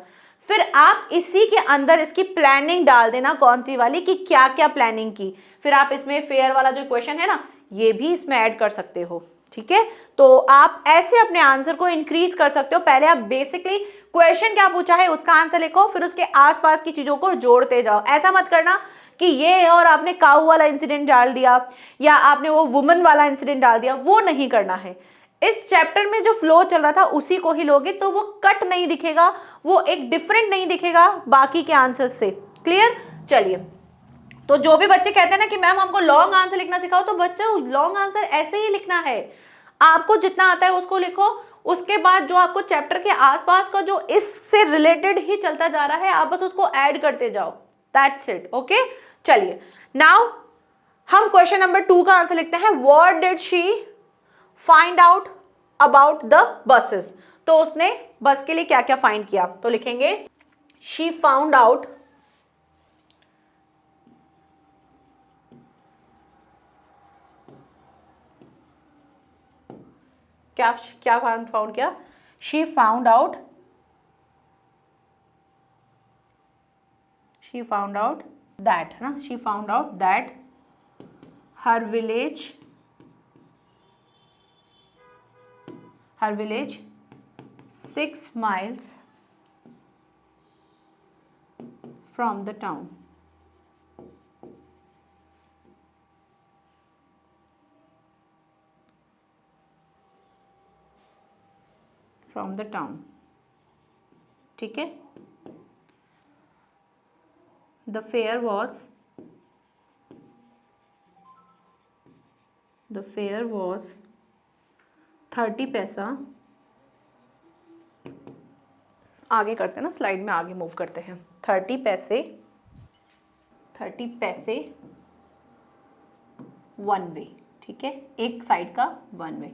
फिर आप इसी के अंदर इसकी प्लानिंग डाल देना, कौन सी वाली, कि क्या क्या प्लानिंग की। फिर आप इसमें फेयर वाला जो क्वेश्चन है ना, ये भी इसमें ऐड कर सकते हो। ठीक है, तो आप ऐसे अपने आंसर को इंक्रीज कर सकते हो। पहले आप बेसिकली क्वेश्चन क्या पूछा है उसका आंसर लिखो, फिर उसके आसपास की चीजों को जोड़ते जाओ। ऐसा मत करना कि ये और आपने काऊ वाला इंसिडेंट डाल दिया या आपने वो वुमन वाला इंसिडेंट डाल दिया, वो नहीं करना है। इस चैप्टर में जो फ्लो चल रहा था उसी को ही लोगे, तो वो कट नहीं दिखेगा, वो एक डिफरेंट नहीं दिखेगा बाकी के आंसर से। क्लियर? चलिए, तो जो भी बच्चे कहते हैं ना कि मैम हमको लॉन्ग आंसर लिखना सिखाओ, तो बच्चों लॉन्ग आंसर ऐसे ही लिखना है। आपको जितना आता है उसको लिखो, उसके बाद जो आपको चैप्टर के आसपास का जो इससे रिलेटेड ही चलता जा रहा है, आप बस उसको ऐड करते जाओ। That's it. ओके, चलिए नाउ हम क्वेश्चन नंबर 2 का आंसर लिखते हैं। What did she find out about the buses? तो उसने बस के लिए क्या क्या फाइंड किया, तो लिखेंगे शी फाउंड आउट क्या क्या फाउंड किया? शी फाउंड आउट दैट, है ना, she found out that her village 6 miles from the town। ठीक है, the fare was 30 पैसा। आगे करते हैं ना, स्लाइड में आगे मूव करते हैं। 30 पैसे वन वे। ठीक है, एक साइड का वन वे।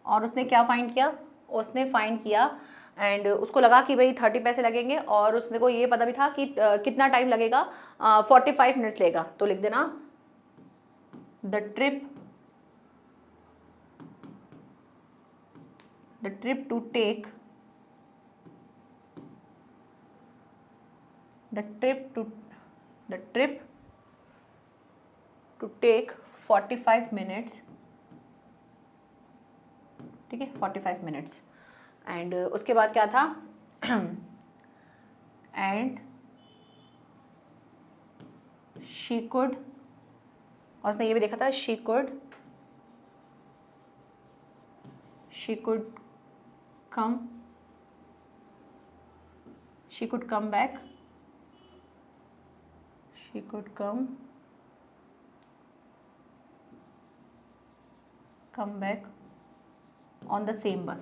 और उसने क्या फाइंड किया? उसने फाइंड किया एंड उसको लगा कि भाई 30 पैसे लगेंगे, और उसने को ये पता भी था कि कितना टाइम लगेगा, 45 मिनट्स लेगा। तो लिख देना the trip to take 45 minutes. ठीक है, 45 मिनट्स। एंड उसके बाद क्या था? एंड शी कुड, और उसने ये भी देखा था, she could come back on the same bus।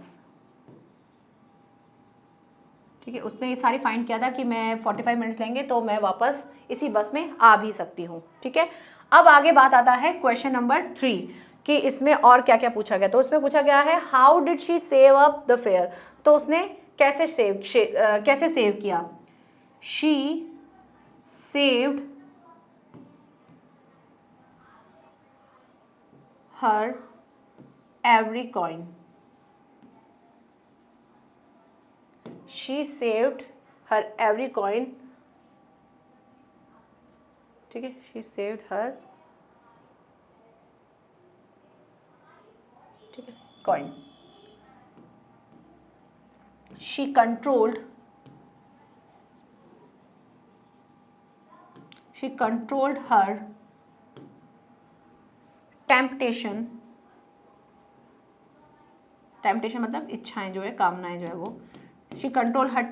ठीक है, उसने ये सारी फाइंड किया था कि मैं 45 मिनट्स लेंगे तो मैं वापस इसी बस में आ भी सकती हूँ। ठीक है, अब आगे बात आता है क्वेश्चन नंबर 3 कि इसमें और क्या क्या पूछा गया। तो इसमें पूछा गया है how did she save up the fair? तो उसने कैसे सेव किया? She saved her every coin. She saved her every coin, ठीक है, शी सेव्ड हर, ठीक है, coin. She controlled her temptation, temptation मतलब इच्छाएं जो है, कामनाएं जो है वो, she control her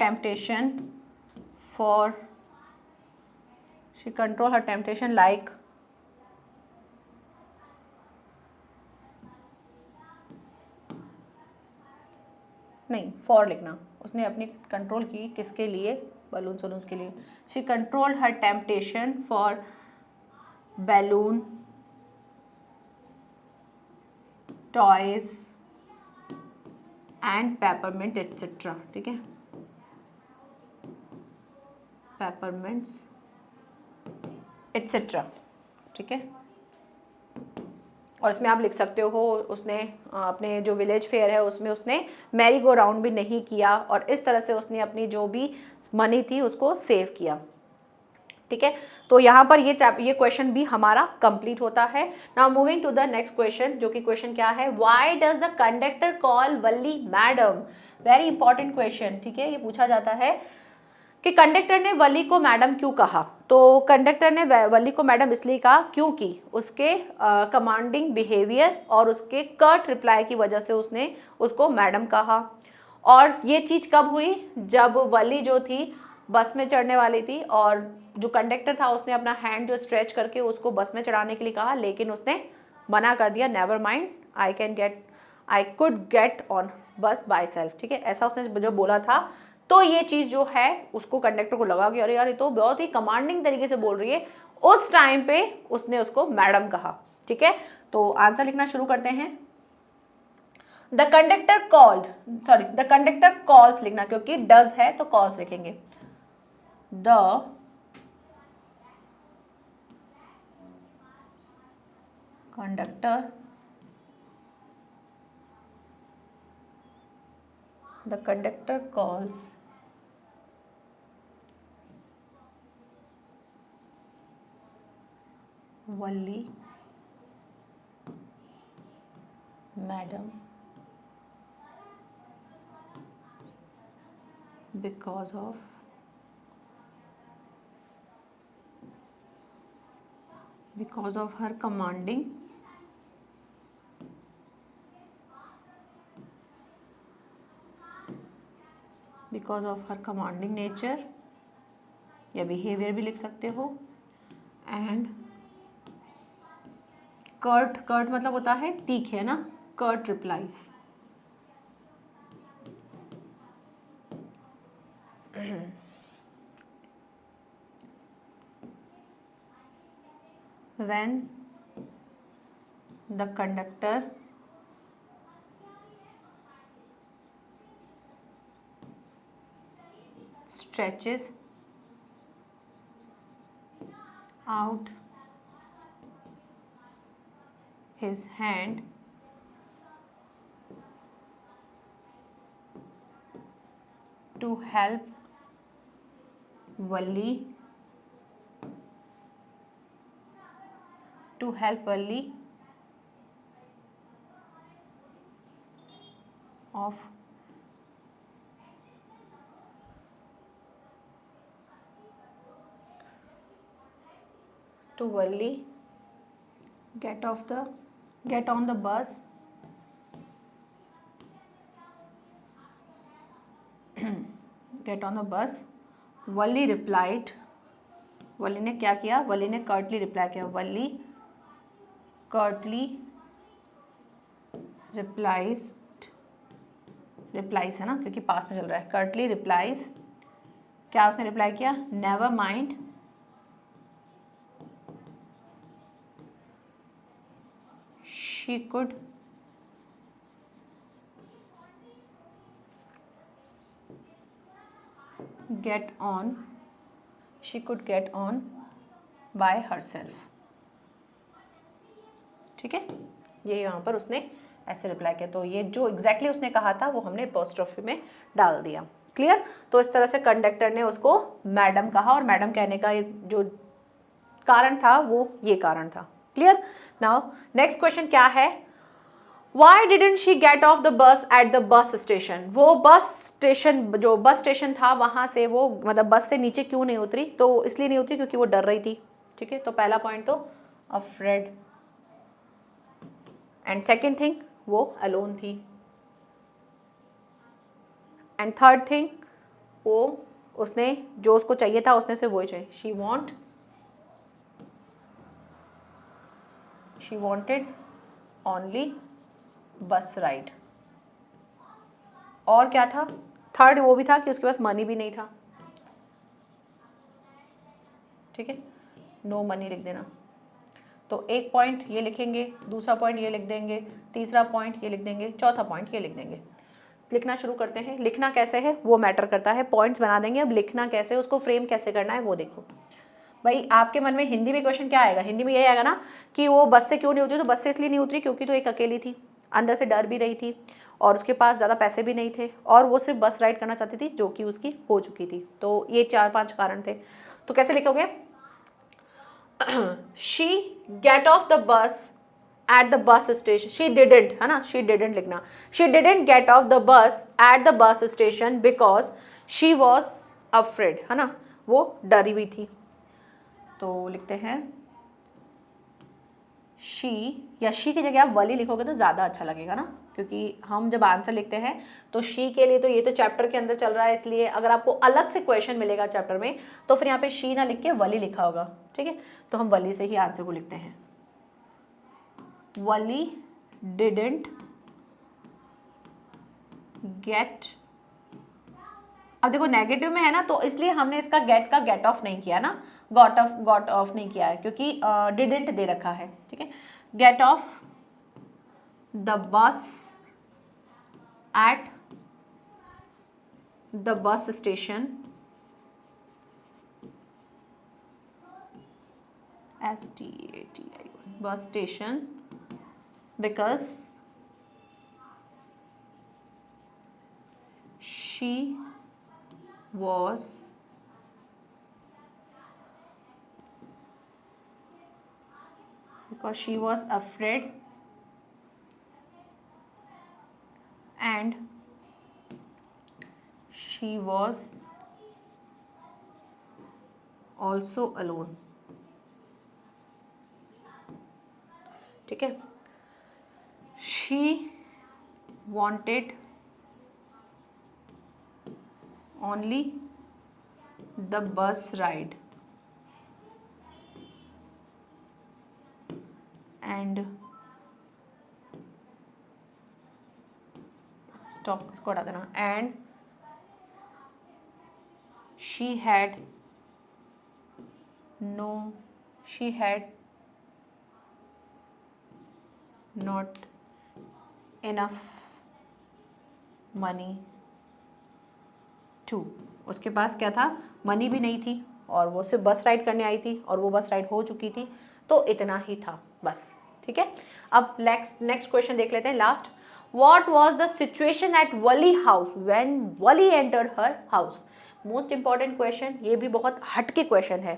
temptation like, नहीं फॉर लिखना, उसने अपनी कंट्रोल की किसके लिए, बलून्स के लिए। She controlled her temptation for balloon, toys and peppermint etcetera, ठीक है, पेपरमिंट्स एटसेट्रा, ठीक है। और इसमें आप लिख सकते हो उसने अपने जो विलेज फेयर है उसमें उसने मैरी गो राउंड भी नहीं किया, और इस तरह से उसने अपनी जो भी मनी थी उसको सेव किया, ठीक है। तो यहाँ पर ये क्वेश्चन भी हमारा कंप्लीट होता है। Now moving to the next question, जो कि क्वेश्चन क्या है, why does the conductor call Valli madam, very important question, ठीक है। ये पूछा जाता है कि कंडक्टर ने वली को मैडम क्यों कहा। तो कंडक्टर ने वली को मैडम इसलिए कहा क्योंकि उसके कमांडिंग बिहेवियर और उसके कर्ट रिप्लाई की वजह से उसने उसको मैडम कहा। और ये चीज़ कब हुई, जब वली जो थी बस में चढ़ने वाली थी और जो कंडक्टर था उसने अपना हैंड जो स्ट्रेच करके उसको बस में चढ़ाने के लिए कहा, लेकिन उसने मना कर दिया, never mind, I could get on बस बाय सेल्फ, ठीक है, ऐसा उसने जो बोला था। तो ये चीज़ जो है उसको कंडक्टर को लगा कि अरे यार ये तो बहुत ही कमांडिंग तरीके से बोल रही है, उस टाइम पे उसने उसको मैडम कहा, ठीक है। तो आंसर लिखना शुरू करते हैं। द कंडक्टर कॉल्स लिखना, क्योंकि डज है तो कॉल्स लिखेंगे। The conductor calls Valli madam because of her commanding nature या बिहेवियर भी लिख सकते हो, एंड कर्ट मतलब होता है तीखे, है ना, curt replies, when the conductor stretches out his hand to help Valli of to Valli get on the bus Valli replied, वली ने क्या किया, वली ने कर्टली रिप्लाई किया, वली कर्टली रिप्लाइज है ना, क्योंकि पास में चल रहा है, कर्टली रिप्लाइज, क्या उसने रिप्लाई किया, never mind, she could get on by herself, ठीक है। ये यहाँ पर उसने ऐसे रिप्लाई किया, तो ये जो एग्जैक्टली उसने कहा था वो हमने अपोस्ट्रोफी में डाल दिया। क्लियर। तो इस तरह से कंडक्टर ने उसको मैडम कहा और मैडम कहने का जो कारण था वो ये कारण था। क्लियर। नाउ नेक्स्ट क्वेश्चन क्या है, Why didn't she get off the bus at the bus station? वो बस स्टेशन, जो बस स्टेशन था वहां से वो मतलब बस से नीचे क्यों नहीं उतरी? तो इसलिए नहीं उतरी क्योंकि वो डर रही थी। ठीक है, तो पहला पॉइंट तो अफ्रेड, एंड सेकेंड थिंग वो अलोन थी, एंड थर्ड थिंग वो उसने जो उसको चाहिए था उसने से वही चाहिए, शी वॉन्टेड ओनली बस राइड। और क्या था? थर्ड वो भी था कि उसके पास मनी भी नहीं था। ठीक है, नो मनी लिख देना। तो एक पॉइंट ये लिखेंगे, दूसरा पॉइंट ये लिख देंगे, तीसरा पॉइंट ये लिख देंगे, चौथा पॉइंट ये लिख देंगे। लिखना शुरू करते हैं। लिखना कैसे है वो मैटर करता है, पॉइंट्स बना देंगे। अब लिखना कैसे, उसको फ्रेम कैसे करना है वो देखो। भाई आपके मन में हिंदी में क्वेश्चन क्या आएगा? हिंदी में यही आएगा ना कि वो बस से क्यों नहीं उतरी? तो बस से इसलिए नहीं उतरी क्योंकि तो एक अकेली थी, अंदर से डर भी रही थी और उसके पास ज़्यादा पैसे भी नहीं थे और वो सिर्फ बस राइड करना चाहती थी जो कि उसकी हो चुकी थी। तो ये 4-5 कारण थे। तो कैसे लिखोगे? She get off the bus at the bus station, she didn't, है ना, शी डिडेंट लिखना। She didn't get off the bus at the bus station because she was afraid, है ना, वो डरी हुई थी। तो लिखते हैं शी, या शी की जगह आप वली लिखोगे तो ज़्यादा अच्छा लगेगा ना, क्योंकि हम जब आंसर लिखते हैं तो शी के लिए तो ये तो चैप्टर के अंदर चल रहा है, इसलिए अगर आपको अलग से क्वेश्चन मिलेगा चैप्टर में तो फिर यहाँ पे शी ना लिख के वली लिखा होगा। ठीक है, तो हम वली से ही आंसर को लिखते हैं। वली डिडंट गेट, अब देखो नेगेटिव में है ना तो इसलिए हमने इसका गेट का गेट ऑफ नहीं किया ना, गॉट ऑफ नहीं किया है क्योंकि डिडंट दे रखा है। ठीक है, get off the bus at the bus station, STATI, bus station, because she was afraid and she was also alone। ठीक है, she wanted only the bus ride and stop, इसको हटा देना, and she had not enough money to, उसके पास क्या था? Money भी नहीं थी और वो सिर्फ बस राइड करने आई थी और वो बस राइड हो चुकी थी, तो इतना ही था बस। ठीक है, अब नेक्स्ट क्वेश्चन देख लेते हैं, last. What was the situation at Wali house when Wali entered her house? Most important question, ये भी बहुत हटके क्वेश्चन है।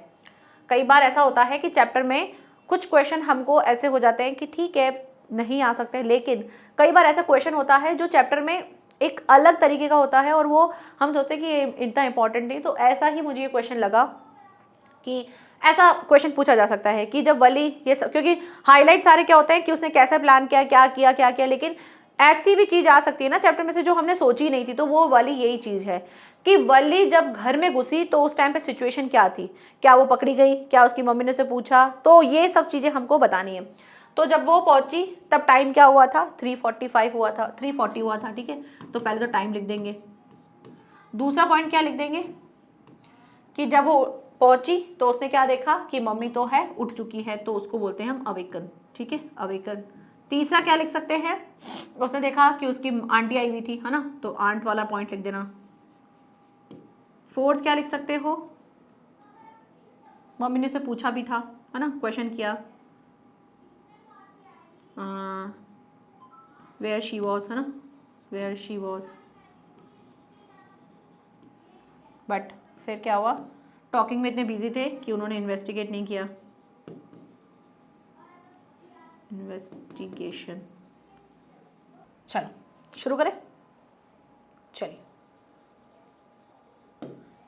कई बार ऐसा होता है कि चैप्टर में कुछ क्वेश्चन हमको ऐसे हो जाते हैं कि ठीक है नहीं आ सकते, लेकिन कई बार ऐसा क्वेश्चन होता है जो चैप्टर में एक अलग तरीके का होता है और वो हम सोचते हैं कि ये इतना इंपॉर्टेंट नहीं। तो ऐसा ही मुझे ये क्वेश्चन लगा कि ऐसा क्वेश्चन पूछा जा सकता है कि जब वली ये सब, क्योंकि हाईलाइट सारे क्या होते हैं कि उसने कैसे प्लान किया, क्या किया, लेकिन ऐसी भी चीज़ आ सकती है ना चैप्टर में से जो हमने सोची नहीं थी। तो वो वाली यही चीज़ है कि वली जब घर में घुसी तो उस टाइम पे सिचुएशन क्या थी, क्या वो पकड़ी गई, क्या उसकी मम्मी ने उसे पूछा, तो ये सब चीज़ें हमको बतानी है। तो जब वो पहुंची तब टाइम क्या हुआ था? 3:45 हुआ था, 3:40 हुआ था। ठीक है, तो पहले तो टाइम लिख देंगे। दूसरा पॉइंट क्या लिख देंगे कि जब वो पहुंची तो उसने क्या देखा कि मम्मी तो है, उठ चुकी है, तो उसको बोलते हैं हम अवेकन। ठीक है, अवेकन। तीसरा क्या लिख सकते हैं? उसने देखा कि उसकी आंटी आई हुई थी, है ना, तो आंट वाला पॉइंट लिख देना। फोर्थ क्या लिख सकते हो? मम्मी ने उसे पूछा भी था, है ना, क्वेश्चन किया, वेयर शी वॉज, है ना, वेयर शी वॉज। बट फिर क्या हुआ, टॉकिंग में इतने बिजी थे कि उन्होंने इन्वेस्टिगेट नहीं किया। इन्वेस्टिगेशन। चलो शुरू करें। चलिए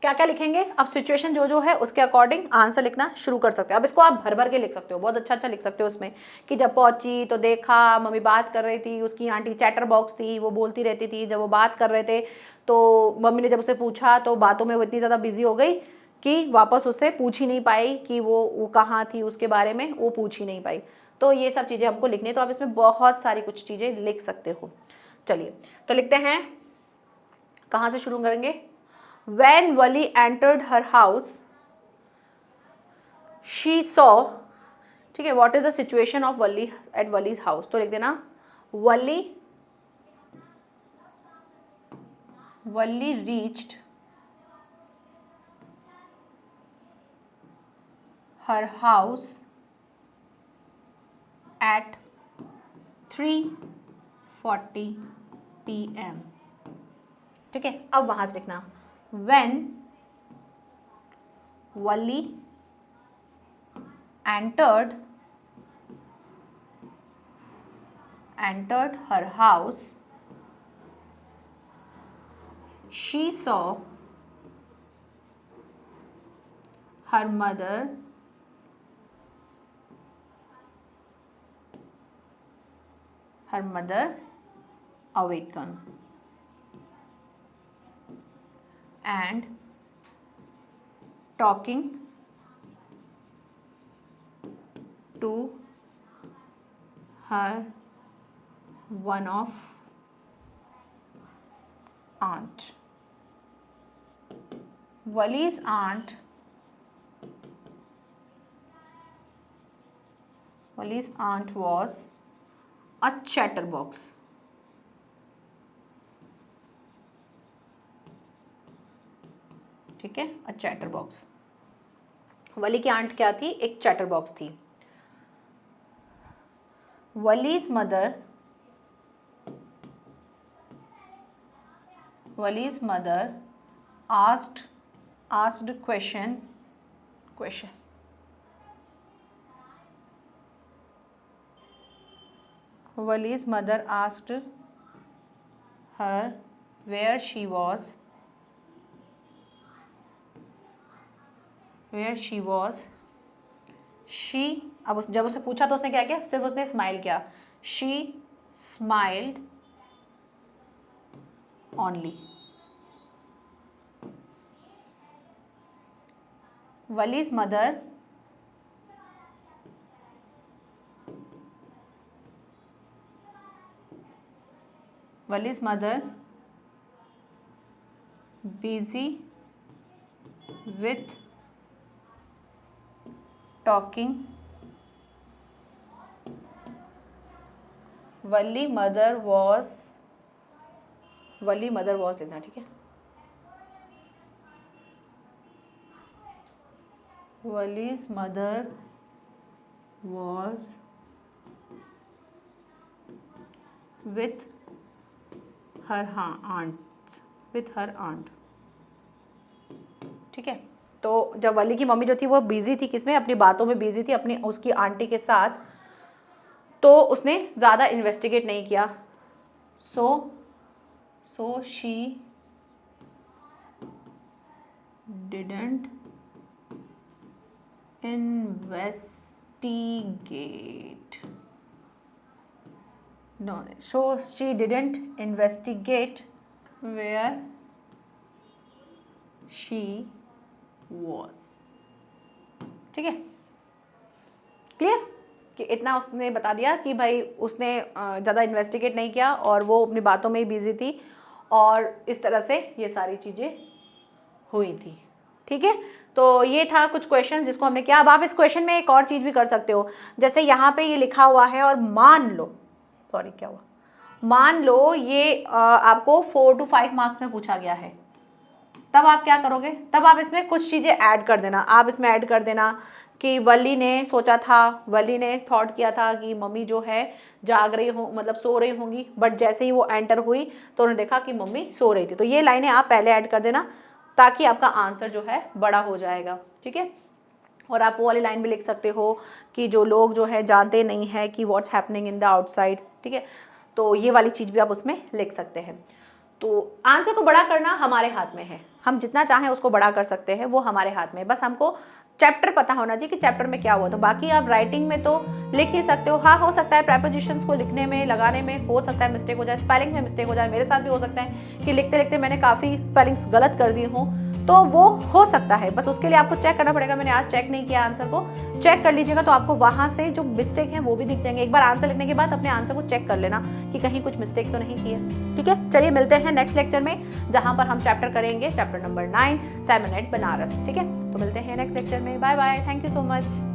क्या क्या लिखेंगे अब, सिचुएशन जो जो है उसके अकॉर्डिंग आंसर लिखना शुरू कर सकते हो। अब इसको आप भर भर के लिख सकते हो, बहुत अच्छा अच्छा लिख सकते हो उसमें कि जब पहुंची तो देखा मम्मी बात कर रही थी, उसकी आंटी चैटर बॉक्स थी, वो बोलती रहती थी, जब वो बात कर रहे थे तो मम्मी ने जब उसे पूछा तो बातों में वो इतनी ज़्यादा बिजी हो गई कि वापस उससे पूछ ही नहीं पाई कि वो कहाँ थी, उसके बारे में वो पूछ ही नहीं पाई। तो ये सब चीज़ें हमको लिखनी है, तो आप इसमें बहुत सारी कुछ चीज़ें लिख सकते हो। चलिए तो लिखते हैं, कहाँ से शुरू करेंगे। When Wali entered her house, she saw, ठीक है, what is the situation of Wali at Wali's house, तो लिख देना Wali reached her house at 3:40 PM, ठीक है। अब वहां से लिखना when Wali entered her house, she saw her mother awaken and talking to her one of aunt. Wali's aunt was a chatterbox. ठीक है, अ चैटर बॉक्स। वली की आंट क्या थी, एक चैटर बॉक्स थी। वलीज mother asked question Wali's mother asked her where she was she, अब जब उसे पूछा तो उसने क्या किया, सिर्फ उसने स्माइल किया, she smiled only. Wali's mother busy with talking. Wali mother was लिखना, ठीक है। Wali's mother was with her aunt, ठीक है। तो जब वली की मम्मी जो थी वो बिजी थी, किसमें, अपनी बातों में बिजी थी अपनी उसकी आंटी के साथ, तो उसने ज़्यादा इन्वेस्टिगेट नहीं किया। So she didn't investigate where she was, ठीक है। क्लियर कि इतना उसने बता दिया कि भाई उसने ज़्यादा इन्वेस्टिगेट नहीं किया और वो अपनी बातों में ही बिजी थी, और इस तरह से ये सारी चीज़ें हुई थी, ठीक है। तो ये था कुछ क्वेश्चन जिसको हमने किया। अब आप इस क्वेश्चन में एक और चीज़ भी कर सकते हो, जैसे यहाँ पे ये लिखा हुआ है और मान लो ये आपको 4 to 5 मार्क्स में पूछा गया है, तब आप क्या करोगे, तब आप इसमें कुछ चीज़ें ऐड कर देना। आप इसमें ऐड कर देना कि वली ने थॉट किया था कि मम्मी जो है जाग रही हो, मतलब सो रही होंगी, बट जैसे ही वो एंटर हुई तो उन्होंने देखा कि मम्मी सो रही थी। तो ये लाइनें आप पहले ऐड कर देना, ताकि आपका आंसर जो है बड़ा हो जाएगा। ठीक है, और आप वो वाली लाइन भी लिख सकते हो कि जो लोग जो है जानते नहीं है कि what's happening in the outside. ठीक है, तो ये वाली चीज़ भी आप उसमें लिख सकते हैं। तो आंसर को बड़ा करना हमारे हाथ में है, हम जितना चाहें उसको बड़ा कर सकते हैं, वो हमारे हाथ में। बस हमको चैप्टर पता होना चाहिए कि चैप्टर में क्या हुआ। तो बाकी आप राइटिंग में तो लिख ही सकते हो। हाँ, हो सकता है प्रेपोजिशंस को लिखने में, लगाने में हो सकता है मिस्टेक हो जाए, स्पेलिंग में मिस्टेक हो जाए। मेरे साथ भी हो सकता है कि लिखते लिखते मैंने काफ़ी स्पेलिंग्स गलत कर दी हूँ, तो वो हो सकता है। बस उसके लिए आपको चेक करना पड़ेगा। मैंने आज चेक नहीं किया आंसर को, चेक कर लीजिएगा तो आपको वहाँ से जो मिस्टेक है वो भी दिख जाएंगे। एक बार आंसर लिखने के बाद अपने आंसर को चेक कर लेना कि कहीं कुछ मिस्टेक तो नहीं की है। ठीक है, चलिए मिलते हैं नेक्स्ट लेक्चर में, जहाँ पर हम चैप्टर करेंगे चैप्टर नंबर 9 सेमोनेट बनारस। ठीक है, तो मिलते हैं नेक्स्ट लेक्चर में। Bye bye, thank you so much.